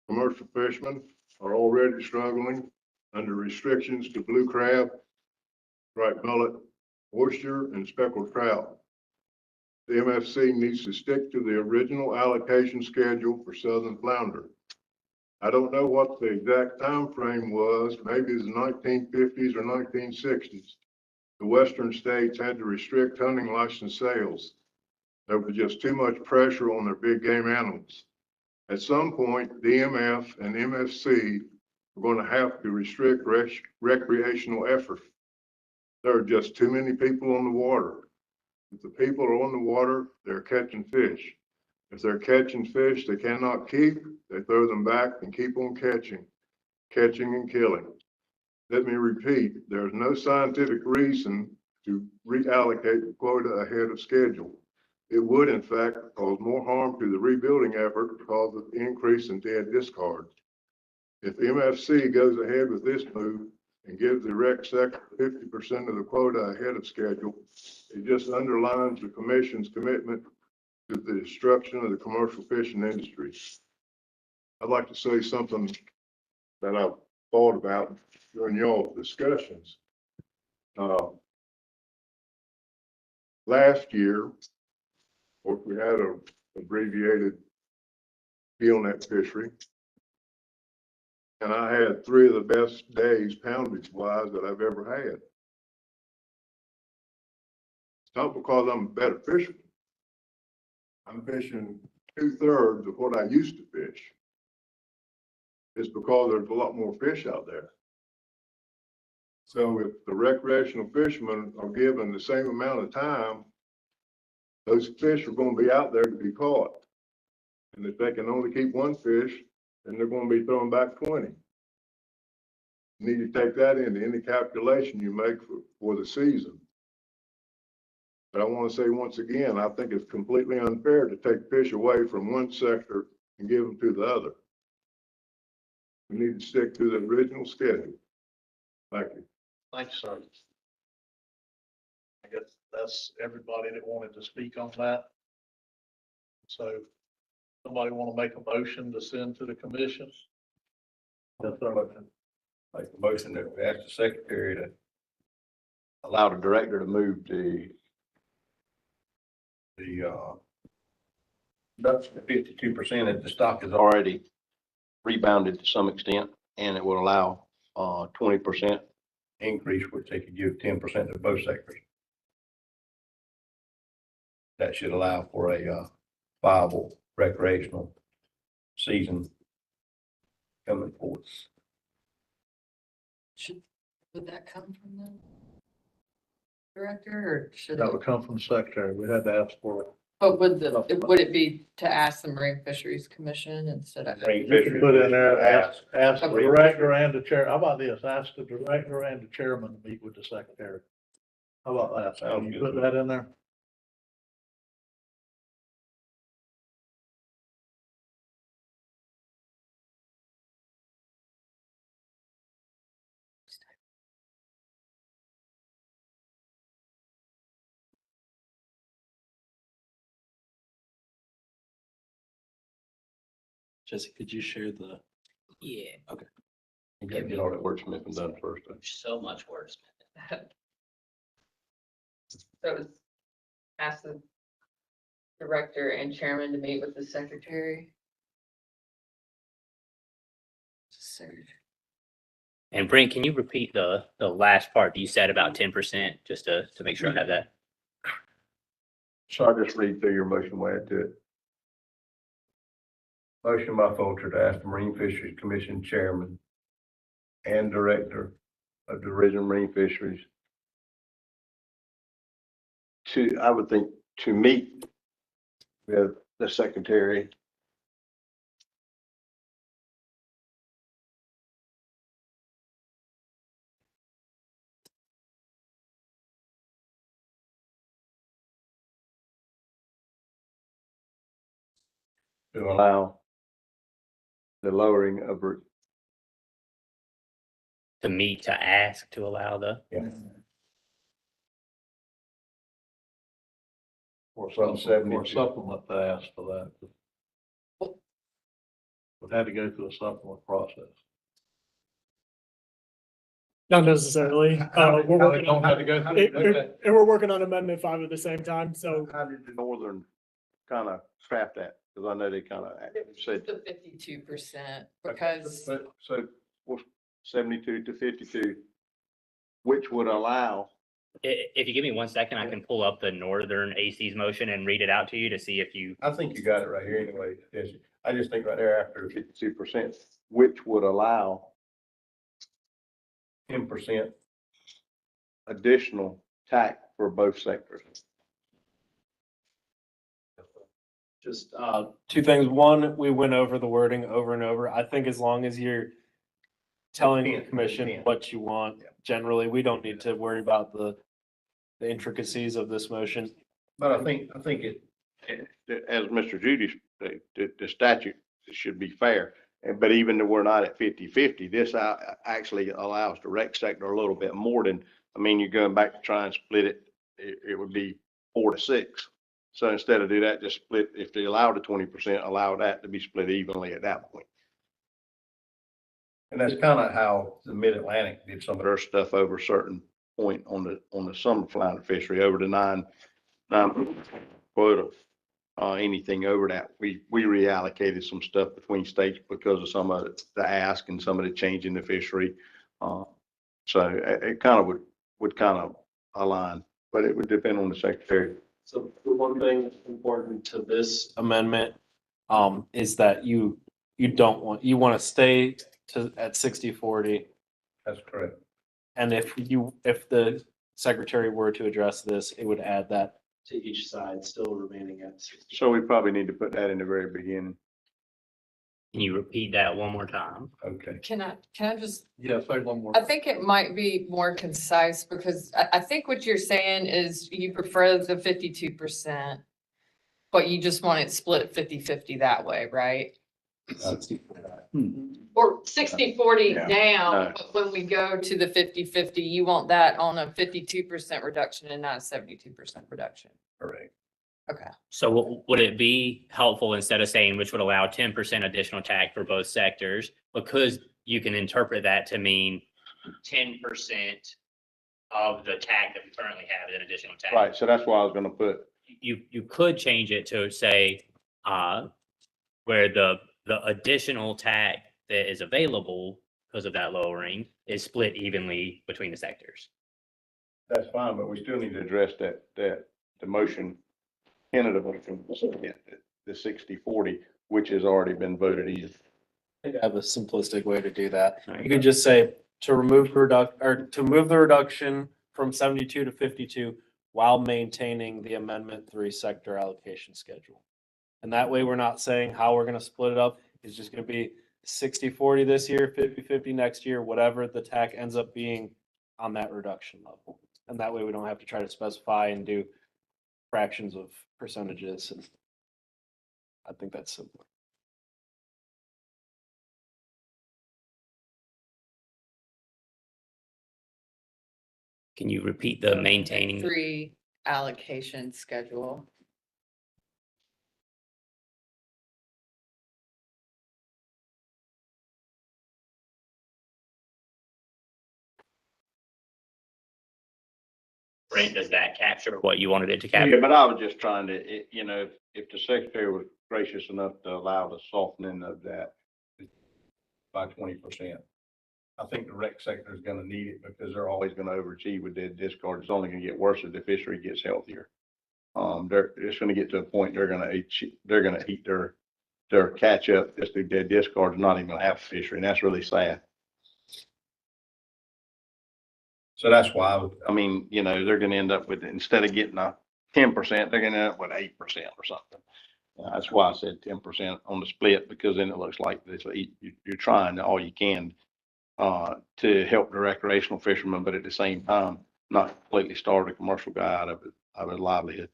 Commercial fishermen are already struggling under restrictions to blue crab, striped mullet, oyster, and speckled trout. The MFC needs to stick to the original allocation schedule for southern flounder. I don't know what the exact time frame was. Maybe it's the 1950s or 1960s. The western states had to restrict hunting license sales. There was just too much pressure on their big game animals. At some point, DMF and MFC are going to have to restrict recreational effort. There are just too many people on the water. If the people are on the water, they're catching fish. If they're catching fish they cannot keep, they throw them back and keep on catching and killing. Let me repeat, there's no scientific reason to reallocate the quota ahead of schedule. It would, in fact, cause more harm to the rebuilding effort because of the increase in dead discards. If MFC goes ahead with this move and gives the rec sector 50% of the quota ahead of schedule, it just underlines the Commission's commitment to the destruction of the commercial fishing industry. I'd like to say something that I've thought about during y'all discussions. Last year, of course, we had an abbreviated gillnet fishery, and I had 3 of the best days poundage wise that I've ever had. It's not because I'm a better fisherman. I'm fishing 2/3 of what I used to fish. It's because there's a lot more fish out there. So if the recreational fishermen are given the same amount of time, those fish are going to be out there to be caught. And if they can only keep 1 fish, then they're going to be throwing back 20. You need to take that into any calculation you make for the season. But I want to say once again, I think it's completely unfair to take fish away from one sector and give them to the other. We need to stick to the original schedule. Thank you. Thanks, sir. I guess that's everybody that wanted to speak on that. So somebody want to make a motion to send to the commission? Yes, sir. Make the motion that we ask the secretary to allow the director to move reduction to 52% if the stock is already rebounded to some extent, and it would allow 20% increase, which they could give 10% to both sectors. That should allow for a viable recreational season coming forward. Would that come from the director or should That it? would come from the secretary. We had to ask for it. But would it be to ask the Marine Fisheries Commission instead of? You can put in there, ask the director and the chair. How about this? Ask the director and the chairman to meet with the secretary. How about that? Sounds Can you good. put that in there? Jesse, could you share the? Yeah, You gotta get all that wordsmithing done first. so much worse. So it's ask the director and chairman to meet with the secretary. And Brent, can you repeat the last part you said about 10%, just to make sure I have that? So I'll just read through your motion way to it. Motion by Fulcher to ask the Marine Fisheries Commission Chairman and Director of the Original Marine Fisheries I would think, to meet with the Secretary to allow the lowering of To meet, to ask, to allow the, Or From supplement, or 72. supplement to ask for that. Would have to go through a supplement process. Not necessarily. We're working Don't have to go on, through. Okay. and we're working on Amendment 5 at the same time, so How did the Northern kind of trap that? Because I know they kind of said. The 52% because So, what's 72 to 52, which would allow, if you give me 1 second, I can pull up the Northern AC's motion and read it out to you to see if you, I think you got it right here anyway. Yes. I just think right there after 52%, which would allow 10% additional tax for both sectors. Just two things. One, we went over the wording over and over. I think as long as you're telling the commission what you want, generally, we don't need to worry about the intricacies of this motion. But I think it, as Mr. Judy, the statute should be fair. But even though we're not at 50-50, this actually allows the rec sector a little bit more than, I mean, you're going back to try and split it, it would be 4 to 6. So instead of do that, just split, if they allow the 20%, allow that to be split evenly at that point. And that's kind of how the Mid-Atlantic did some of their stuff over a certain point on the summer flounder fishery over the nine quota. Anything over that, we reallocated some stuff between states because of some of the ask and some of the change in the fishery. So it kind of would kind of align, but it would depend on the secretary. So the one thing that's important to this amendment is that you want to stay at 60-40. That's correct. And if the secretary were to address this, it would add that to each side, still remaining at 60. So we probably need to put that in the very beginning. can you repeat that one more time? Okay. can I just, Yeah, say one more. I think it might be more concise because I think what you're saying is you prefer the 52%, but you just want it split 50-50 that way, right? 60. Or 60-40 Yeah. now, No. but when we go to the 50-50, you want that on a 52% reduction and not a 72% reduction. Correct. Okay. So would it be helpful instead of saying which would allow 10% additional tax for both sectors? Because you can interpret that to mean 10% of the tag that we currently have as an additional tag. Right, so that's why I was gonna put, You could change it to say, where the additional tag that is available because of that lowering is split evenly between the sectors. that's fine, but we still need to address that, the motion, tentative motion, the 60-40, which has already been voted in. I have a simplistic way to do that. There you You could just say to remove or to move the reduction from 72 to 52 while maintaining the Amendment 3 sector allocation schedule. And that way we're not saying how we're gonna split it up. It's just gonna be 60-40 this year, 50-50 next year, whatever the TAC ends up being on that reduction level. And that way we don't have to try to specify and do fractions of percentages. And I think that's simple. Can you repeat the maintaining? 3 allocation schedule. Brent, does that capture what you wanted it to Yeah, capture? but I was just trying to, if the secretary was gracious enough to allow the softening of that by 20%. I think the rec sector is gonna need it because they're always gonna overachieve with their discard. It's only gonna get worse as the fishery gets healthier. It's gonna get to a point they're gonna eat their catch up just through their discards, not even gonna have a fishery, and that's really sad. So that's why, I mean, they're gonna end up with, instead of getting a 10%, they're gonna end up with 8% or something. That's why I said 10% on the split, because then it looks like you're trying all you can to help the recreational fishermen, but at the same time, not completely starve the commercial guy out of his livelihood.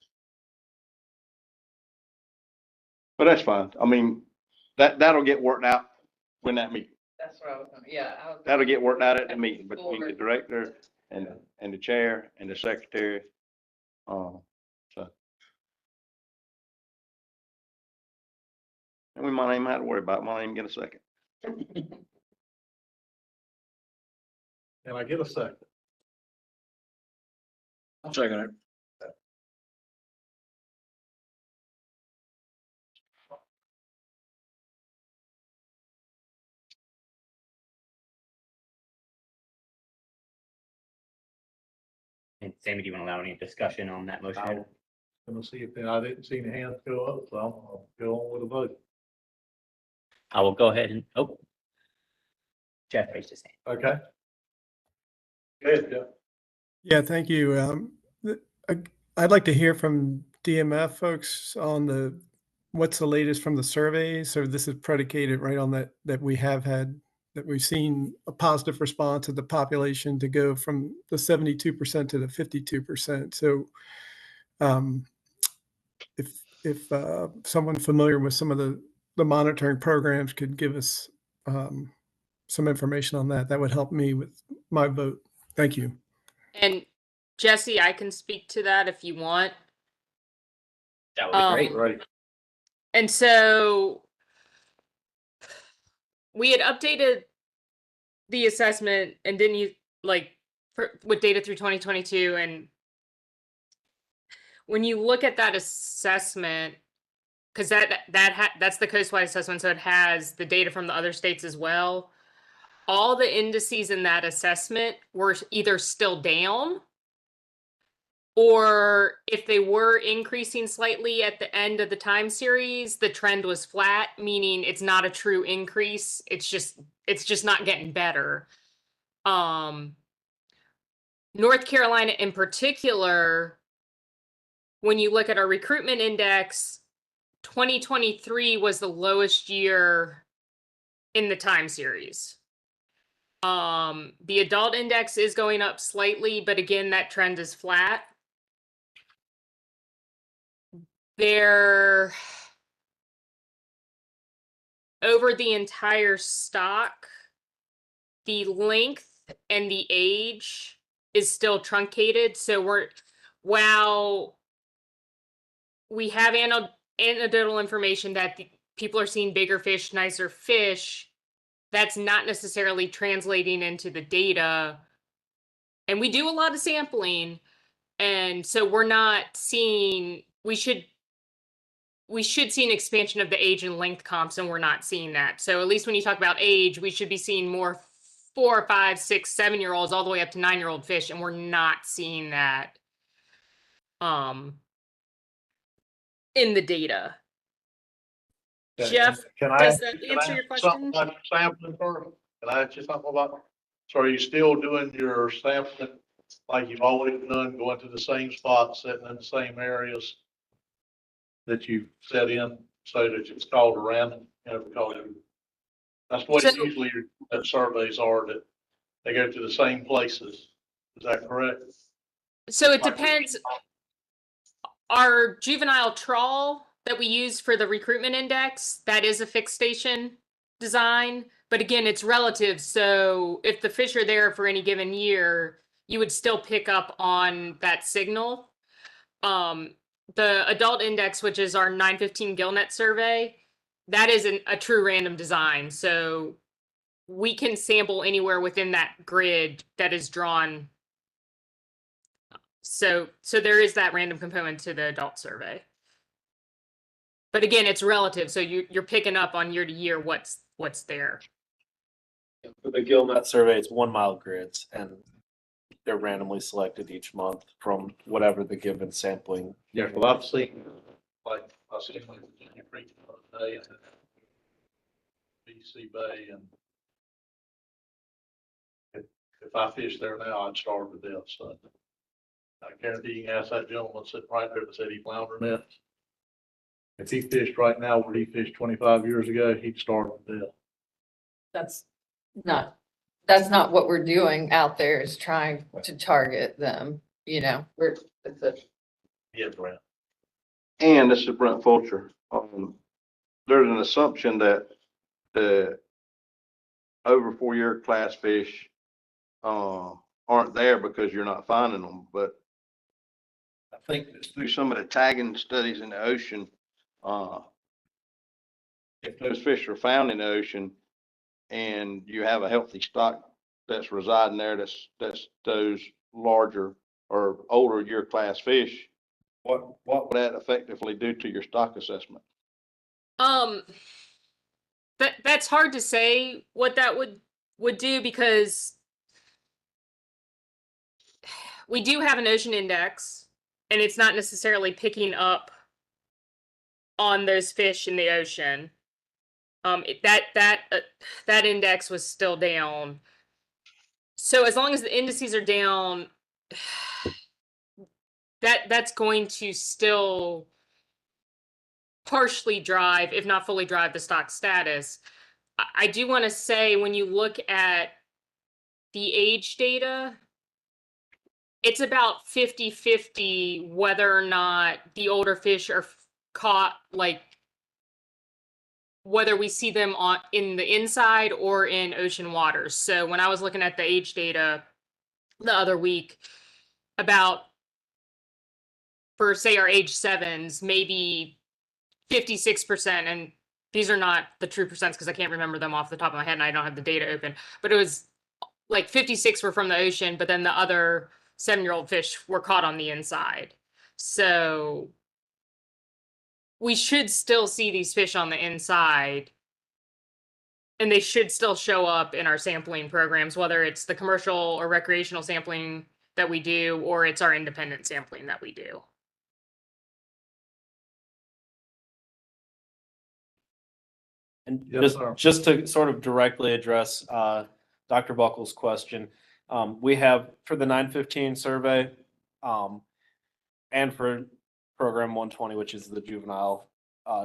But that's fine. I mean, that'll get worked out when that meeting. That's what I was, yeah. That'll get worked out at the meeting between the director and the chair and the secretary. So. And we might not even have to worry about it. Might not even get a second. Can I get a second? I'll second it. And Sammy, do you want to allow any discussion on that motion? Gonna see if, I didn't see any hands go up, so I'll go on with a vote. I will go ahead and, Jeff raised his hand. Okay. Good, Jeff. yeah, thank you. I'd like to hear from DMF folks on what's the latest from the survey. So this is predicated right on that we've seen a positive response of the population to go from the 72% to the 52%. So if someone familiar with some of the monitoring programs could give us some information on that, that would help me with my vote. Thank you. And Jesse, I can speak to that if you want. That would be great. Right. And so we had updated the assessment, and didn't you with data through 2022? And when you look at that assessment, because that's the coastwide assessment, so it has the data from the other states as well. All the indices in that assessment were either still down, or if they were increasing slightly at the end of the time series, the trend was flat, meaning it's not a true increase. It's just not getting better. North Carolina in particular, when you look at our recruitment index, 2023 was the lowest year in the time series. The adult index is going up slightly, but again, that trend is flat. Over the entire stock, the length and the age is still truncated. So while we have anecdotal information that people are seeing bigger fish, nicer fish, that's not necessarily translating into the data And we do a lot of sampling. And so we're not seeing, we should see an expansion of the age and length comps, and we're not seeing that. So at least when you talk about age, we should be seeing more 4, 5, 6, 7-year-olds all the way up to 9-year-old fish, and we're not seeing that in the data. Jeff, Can I does ask- that can I answer your ask something question? about your sampling first? Can I ask you something about, so are you still doing your sampling like you've always done, going to the same spots, sitting in the same areas that you set in, so that it's called a random, because that's what So- usually that surveys are, that they go to the same places. Is that correct? So it depends. Our juvenile trawl that we use for the recruitment index, that is a fixed station design. But again, it's relative. So if the fish are there for any given year, you would still pick up on that signal. The adult index, which is our 915 gillnet survey, that is a true random design. So we can sample anywhere within that grid that is drawn. So there is that random component to the adult survey. But again, it's relative. So you're picking up on year to year what's there. For the Gillnet survey, it's 1 mile grids, and they're randomly selected each month from whatever the given sampling. Yeah, well, I've seen, like Virginia Creek the other day, and BC Bay, and if I fished there now, I'd starve to death, so. I guarantee you can ask that gentleman sitting right there that said he flounder nets. If he fished right now where he fished 25 years ago, he'd starve to death. That's not what we're doing out there, is trying to target them, it's a Yeah, Brent. And this is Brent Fulcher. There's an assumption that the over 4-year class fish aren't there because you're not finding them, but I think it's through some of the tagging studies in the ocean. If those fish are found in the ocean and you have a healthy stock that's residing there, that's those larger or older year class fish, what would that effectively do to your stock assessment? That's hard to say what that would do, because we do have an ocean index, and it's not necessarily picking up on those fish in the ocean. That index was still down. So as long as the indices are down, that's going to still partially drive, if not fully drive, the stock status. I do want to say, when you look at the age data, it's about 50-50 whether or not the older fish are caught, like whether we see them in the inside or in ocean waters. So when I was looking at the age data the other week, for say our age 7s, maybe 56%, and these are not the true percents because I can't remember them off the top of my head and I don't have the data open, but it was like 56 were from the ocean, but then the other 7-year-old fish were caught on the inside. So we should still see these fish on the inside, and they should still show up in our sampling programs, whether it's the commercial or recreational sampling that we do, or it's our independent sampling that we do. And Yes, sir. just to sort of directly address Dr. Buckle's question, we have for the 915 survey and for program 120, which is the juvenile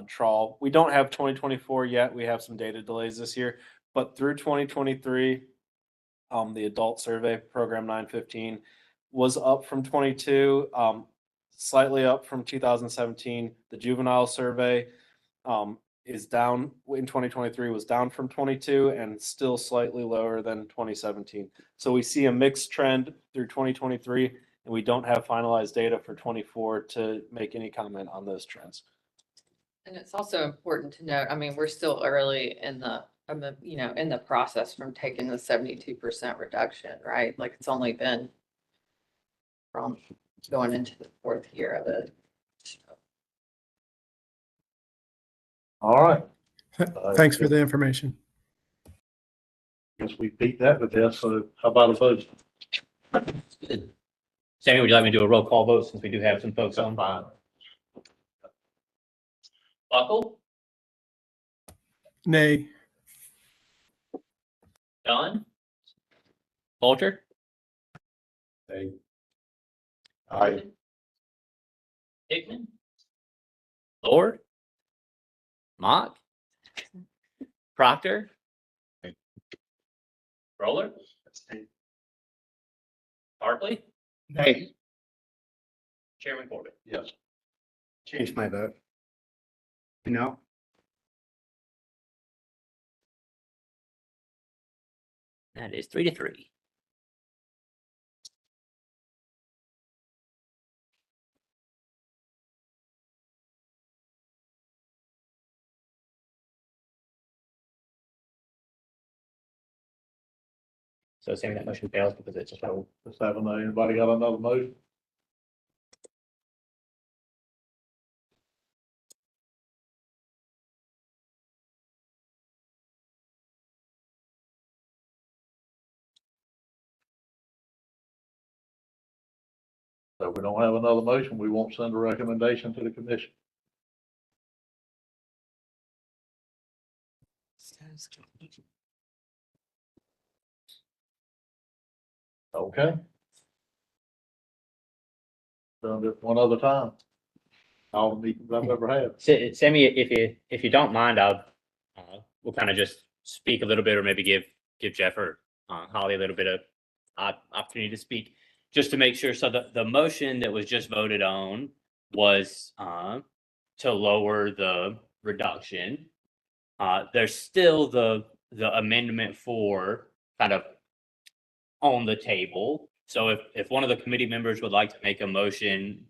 trawl, we don't have 2024 yet. We have some data delays this year, but through 2023, the adult survey program 915 was up from 22, slightly up from 2017. The juvenile survey is down in 2023, was down from 22 and still slightly lower than 2017. So we see a mixed trend through 2023, and we don't have finalized data for 24 to make any comment on those trends. And it's also important to note, I mean, we're still early in the process from taking the 72% reduction, right? Like, it's only been from going into the fourth year of it. All right. Thanks for the information. Guess we beat that to death, so how about a vote? Good. Sammy, would you like me to do a roll call vote since we do have some folks on? Fine. Buckle, Nay. John, Walter, Aye. Hickman, Lord, Mock, Proctor, Roller, Barkley, Hey, Chairman Corbett. Yes. Change my vote. No. That is 3-3. So Sammy, that motion fails because it's just. So let's have anybody got another motion? So if we don't have another motion, we won't send a recommendation to the commission. Okay. Done it one other time. All the meetings I've ever had. Sammy, if you don't mind, we'll kind of just speak a little bit, or maybe give Jeff or Holly a little bit of opportunity to speak, just to make sure. So the motion that was just voted on was to lower the reduction. There's still the amendment 4 kind of on the table. So if one of the committee members would like to make a motion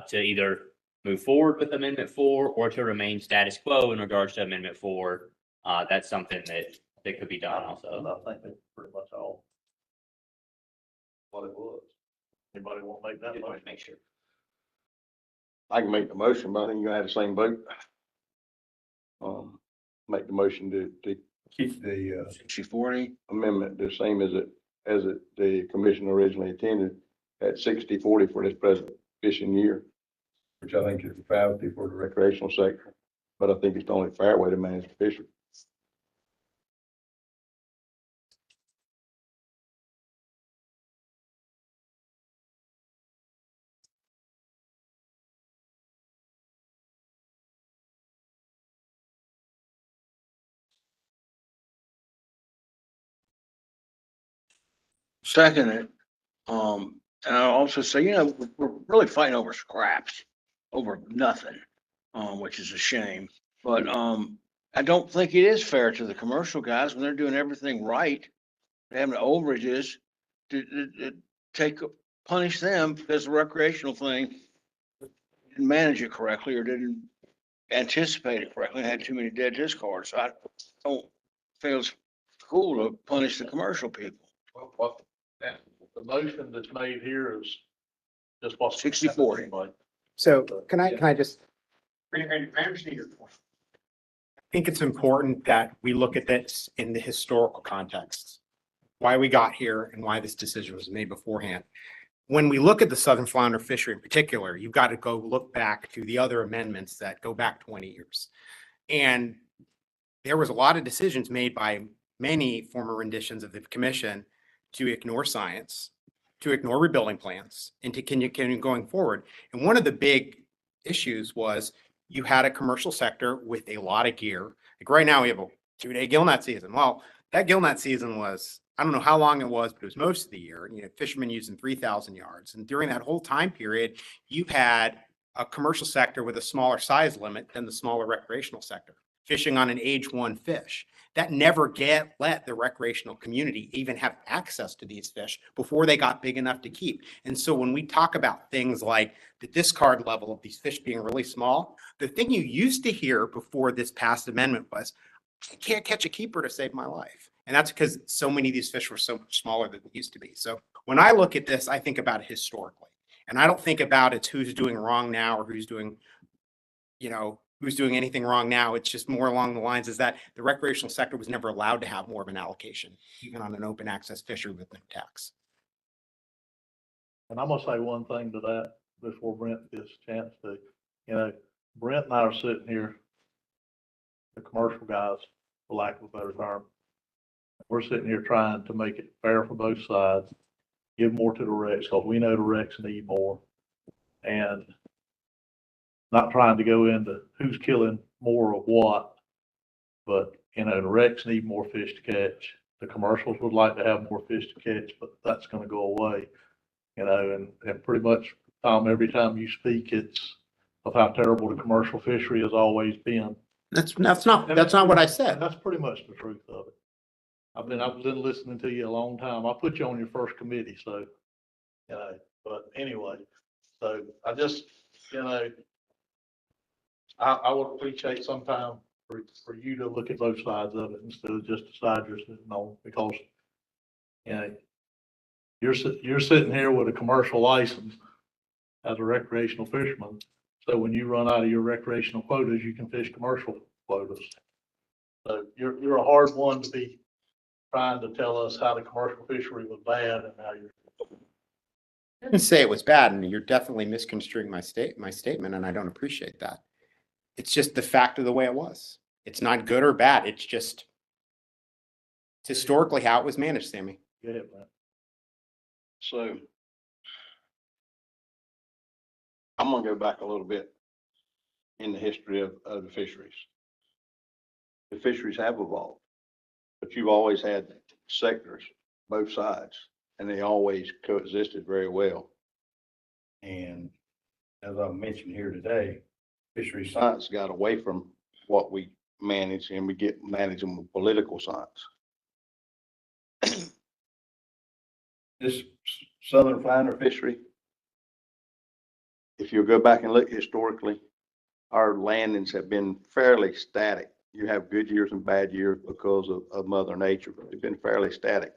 to either move forward with Amendment 4 or to remain status quo in regards to Amendment 4, that's something that could be done also. I think that's pretty much all what it was. Anybody want to make that motion? Make sure. I can make the motion, but I think you're gonna have the same vote. Make the motion to keep the 60-40. amendment the same as the commission originally intended at 60-40 for this present fishing year, which I think is a fallacy for the recreational sector, but I think it's the only fair way to manage the fishery. Second it. And I'll also say, we're really fighting over scraps, over nothing, which is a shame. But, I don't think it is fair to the commercial guys when they're doing everything right. They have the overages to punish them because the recreational thing didn't manage it correctly or didn't anticipate it correctly and had too many dead discards. So I don't feel it's cool to punish the commercial people. Well, the motion that's made here is just what. 60-40. So can I just, I think it's important that we look at this in the historical context, why we got here and why this decision was made beforehand. When we look at the southern flounder fishery in particular, you've got to go look back to the other amendments that go back 20 years. And there was a lot of decisions made by many former renditions of the commission to ignore science, to ignore rebuilding plans, and to continue going forward. And one of the big issues was you had a commercial sector with a lot of gear. Like right now we have a 2-day gillnet season. Well, that gillnet season was, I don't know how long it was, but it was most of the year. Fishermen using 3,000 yards. And during that whole time period, you had a commercial sector with a smaller size limit than the smaller recreational sector, fishing on an age 1 fish. That never let the recreational community even have access to these fish before they got big enough to keep. And so when we talk about things like the discard level of these fish being really small, the thing you used to hear before this past amendment was, I can't catch a keeper to save my life. And that's because so many of these fish were so much smaller than they used to be. So when I look at this, I think about it historically. And I don't think about it's who's doing wrong now or who's doing, who's doing anything wrong now. It's just more along the lines is that the recreational sector was never allowed to have more of an allocation, even on an open access fishery with no tax. And I'm gonna say one thing to that before Brent gets a chance to, Brent and I are sitting here, the commercial guys, for lack of a better term. We're sitting here trying to make it fair for both sides, give more to the wrecks, because we know the wrecks need more. And not trying to go into who's killing more of what, but, the wrecks need more fish to catch. The commercials would like to have more fish to catch, but that's gonna go away. And pretty much, Tom, every time you speak, it's of how terrible the commercial fishery has always been. That's not what I said. And that's pretty much the truth of it. I've been listening to you a long time. I put you on your first committee, so, but anyway, so I just, I would appreciate sometime for you to look at both sides of it instead of just the side you're sitting on, because, you're sitting here with a commercial license as a recreational fisherman. So when you run out of your recreational quotas, you can fish commercial quotas. So you're a hard one to be trying to tell us how the commercial fishery was bad and how you're. I didn't say it was bad, and you're definitely misconstruing my statement, and I don't appreciate that. It's just the fact of the way it was. It's not good or bad. It's just historically how it was managed, Sammy. Go ahead, man. So I'm gonna go back a little bit in the history of the fisheries. The fisheries have evolved, but you've always had sectors, both sides, and they always coexisted very well. And as I mentioned here today, fishery science got away from what we manage, and we get managing with political science. This southern flounder fishery, if you go back and look historically, our landings have been fairly static. You have good years and bad years because of Mother Nature, but they've been fairly static.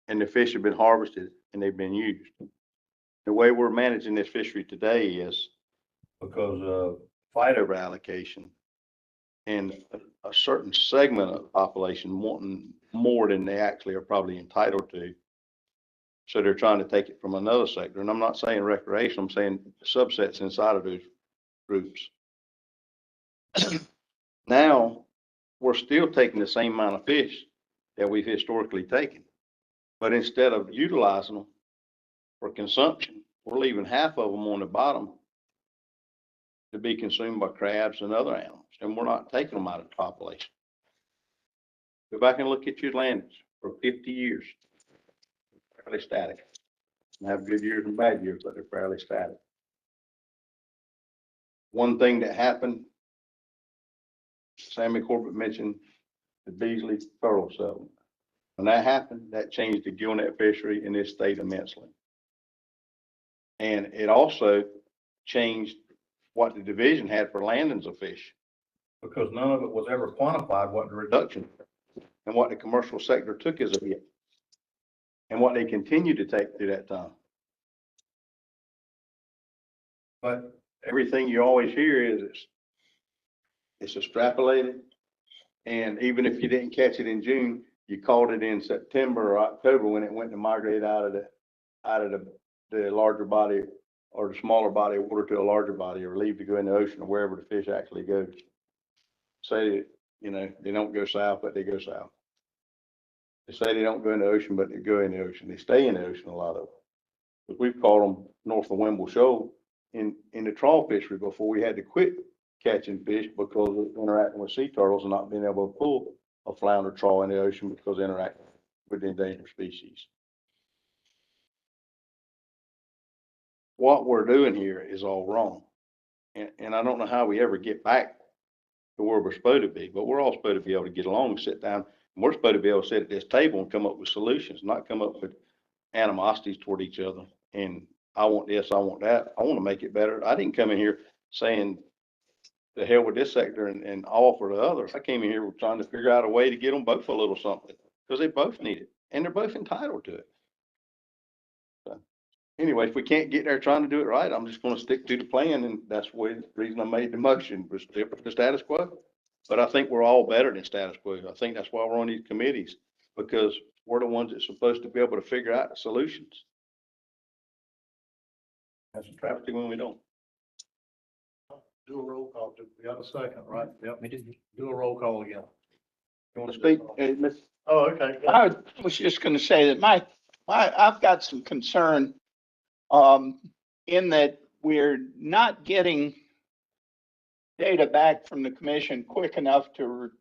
And the fish have been harvested and they've been used. The way we're managing this fishery today is because of fight over allocation and a certain segment of the population wanting more than they actually are probably entitled to. So they're trying to take it from another sector. And I'm not saying recreation, I'm saying subsets inside of those groups. Now, we're still taking the same amount of fish that we've historically taken, but instead of utilizing them for consumption, we're leaving half of them on the bottom to be consumed by crabs and other animals, and we're not taking them out of the population. Go back and look at your landings for 50 years, fairly static. And have good years and bad years, but they're fairly static. One thing that happened, Sammy Corbett mentioned the Beasley turtle settlement. When that happened, that changed the gillnet fishery in this state immensely. And it also changed what the division had for landings of fish, because none of it was ever quantified what the reduction and what the commercial sector took as a hit and what they continue to take through that time. But everything you always hear is it's extrapolated. And even if you didn't catch it in June, you caught it in September or October when it went to migrate out of the larger body or the smaller body of water to a larger body, or leave to go in the ocean or wherever the fish actually goes. Say, they don't go south, but they go south. They say they don't go in the ocean, but they go in the ocean. They stay in the ocean, a lot of them. But we've caught them north of Wimble Shoal in the trawl fishery before we had to quit catching fish because of interacting with sea turtles and not being able to pull a flounder trawl in the ocean because of interacting with endangered species. What we're doing here is all wrong. And I don't know how we ever get back to where we're supposed to be, but we're all supposed to be able to get along and sit down. And we're supposed to be able to sit at this table and come up with solutions, not come up with animosities toward each other. And I want this, I want that. I want to make it better. I didn't come in here saying the hell with this sector and all for the others. I came in here trying to figure out a way to get them both a little something because they both need it and they're both entitled to it. So Anyway, if we can't get there trying to do it right, I'm just gonna stick to the plan, and that's the reason I made the motion, was stick with the status quo. But I think we're all better than status quo. I think that's why we're on these committees, because we're the ones that's supposed to be able to figure out the solutions. That's a travesty when we don't. Do a roll call. We got a second, right? Yep. Do a roll call again. You want to speak? Miss? Oh, okay. I was just gonna say that I've got some concern, in that we're not getting data back from the commission quick enough to,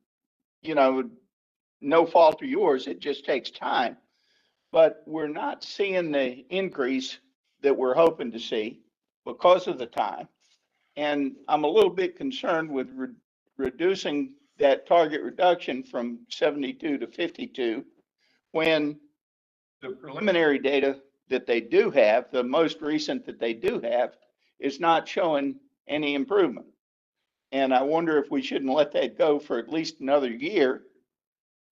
no fault of yours, it just takes time. But we're not seeing the increase that we're hoping to see because of the time. And I'm a little bit concerned with reducing that target reduction from 72 to 52, when the preliminary data that they do have, the most recent that they do have, is not showing any improvement. And I wonder if we shouldn't let that go for at least another year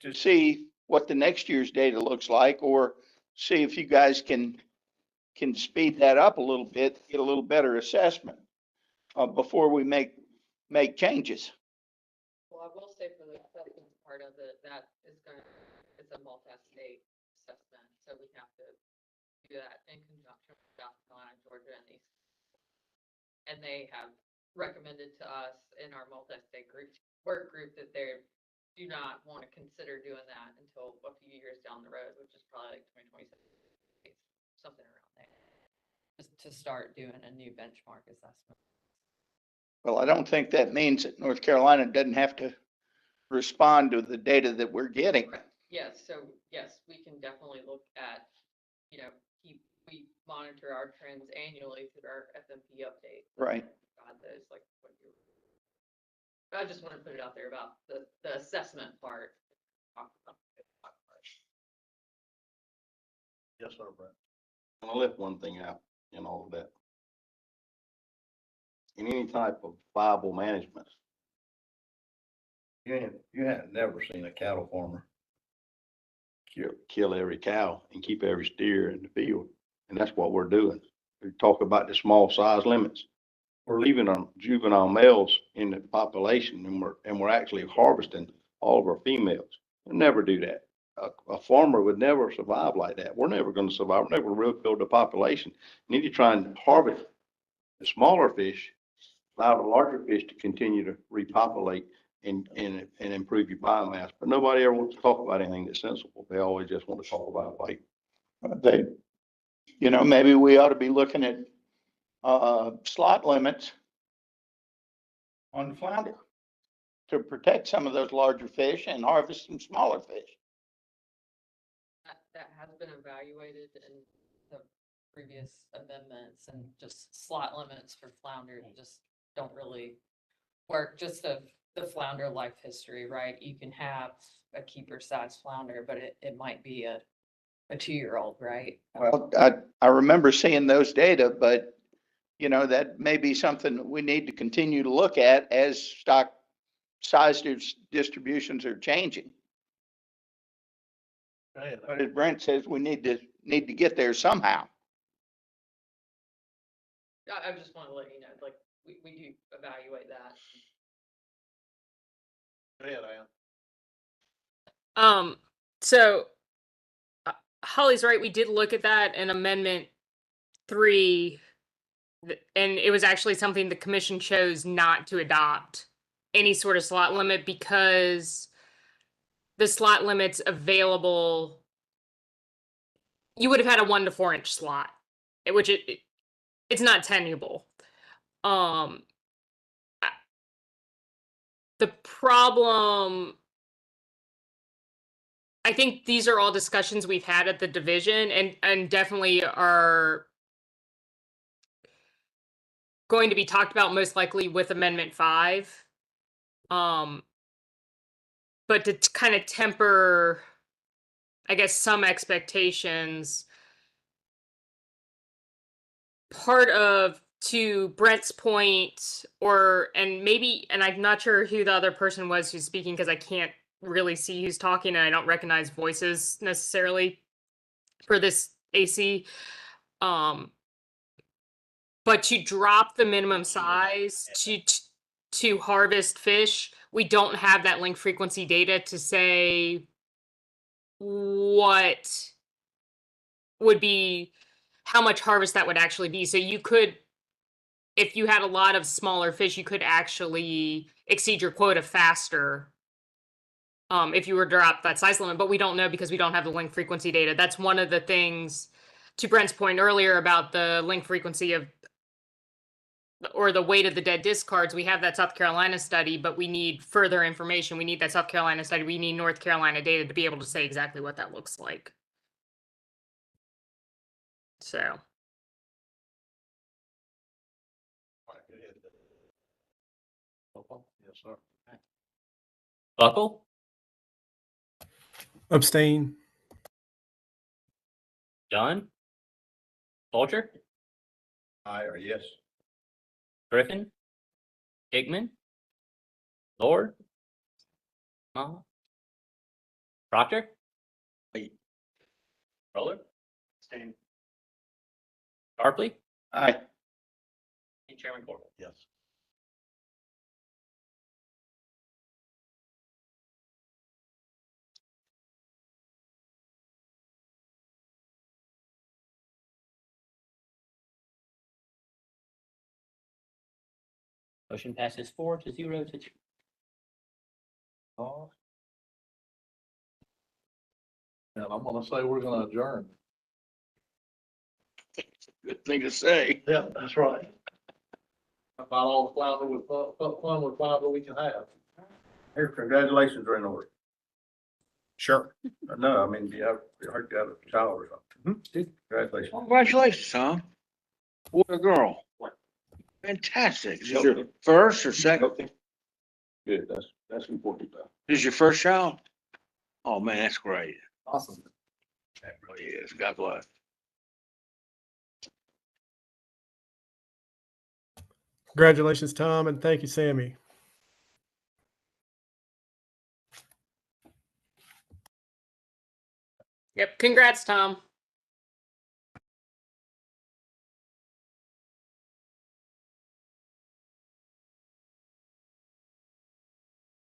to see what the next year's data looks like, or see if you guys can speed that up a little bit, get a little better assessment before we make changes. Well, I will say for the assessment part of it, that is it's a multi-state assessment, so we have to do that in conjunction with South Carolina, Georgia, and these. And they have recommended to us in our multi-state work group that they do not want to consider doing that until a few years down the road, which is probably like 2027, something around there. Just to start doing a new benchmark assessment. Well, I don't think that means that North Carolina doesn't have to respond to the data that we're getting. Yes, so yes, we can definitely look at, we monitor our trends annually through our FMP update. Right. God, those like what you. I just want to put it out there about the assessment part. Yes, sir, Brent. I'm gonna lift one thing out in all of that. In any type of viable management, you have never seen a cattle farmer kill every cow and keep every steer in the field. And that's what we're doing. We talk about the small size limits. We're leaving our juvenile males in the population, and we're actually harvesting all of our females. We'll never do that. A farmer would never survive like that. We're never going to survive. We're never going to build a population. You need to try and harvest the smaller fish, allow the larger fish to continue to repopulate and improve your biomass. But nobody ever wants to talk about anything that's sensible. They always just want to talk about fight. Maybe we ought to be looking at slot limits on flounder to protect some of those larger fish and harvest some smaller fish. That has been evaluated in the previous amendments, and just slot limits for flounder just don't really work. Just the flounder life history, right? You can have a keeper size flounder, but it might be a 2-year-old, right? Well, I remember seeing those data, but that may be something that we need to continue to look at as stock size distributions are changing. But as Brent says, we need to get there somehow. I just want to let you know, like, we do evaluate that. Go ahead, Ann. So Holly's right. We did look at that in Amendment 3, and it was actually something the commission chose not to adopt any sort of slot limit, because the slot limits available, you would have had a 1 to 4 inch slot, which it's not tenable. The problem, I think these are all discussions we've had at the division, and definitely are going to be talked about most likely with Amendment 5. But to kind of temper, I guess, some expectations, part of, to Brent's point, and I'm not sure who the other person was who's speaking, because I can't really see who's talking and I don't recognize voices necessarily for this AC. But to drop the minimum size to harvest fish, we don't have that link frequency data to say what would be, how much harvest that would actually be. So you could, if you had a lot of smaller fish, you could actually exceed your quota faster. If you were to drop that size limit, but we don't know because we don't have the link frequency data. That's one of the things, to Brent's point earlier about the link frequency of, or the weight of the dead discards. We have that South Carolina study, but we need further information. We need that South Carolina study. We need North Carolina data to be able to say exactly what that looks like. So. Yes, sir. Buckle, Abstain. Dunn, Fulcher, Aye or yes? Griffin, Hickman, Lord, Proctor. Aye. Roller. Sharpley Aye. and Chairman Corbett. Yes. Motion passes 4-0 to 2. And I'm gonna say we're gonna adjourn. Good thing to say. Yeah, that's right. About all the flounder with fun with flounder we can have. Here, congratulations are in order. Sure. No, I mean, you have, you already got a child or something. Congratulations. Congratulations, Tom. Boy or girl? Fantastic. Is this your first or second? Good, that's important. This is your first child? Oh, man, that's great. Awesome. That really is. God bless. Congratulations, Tom, and thank you, Sammy. Yep. Congrats, Tom.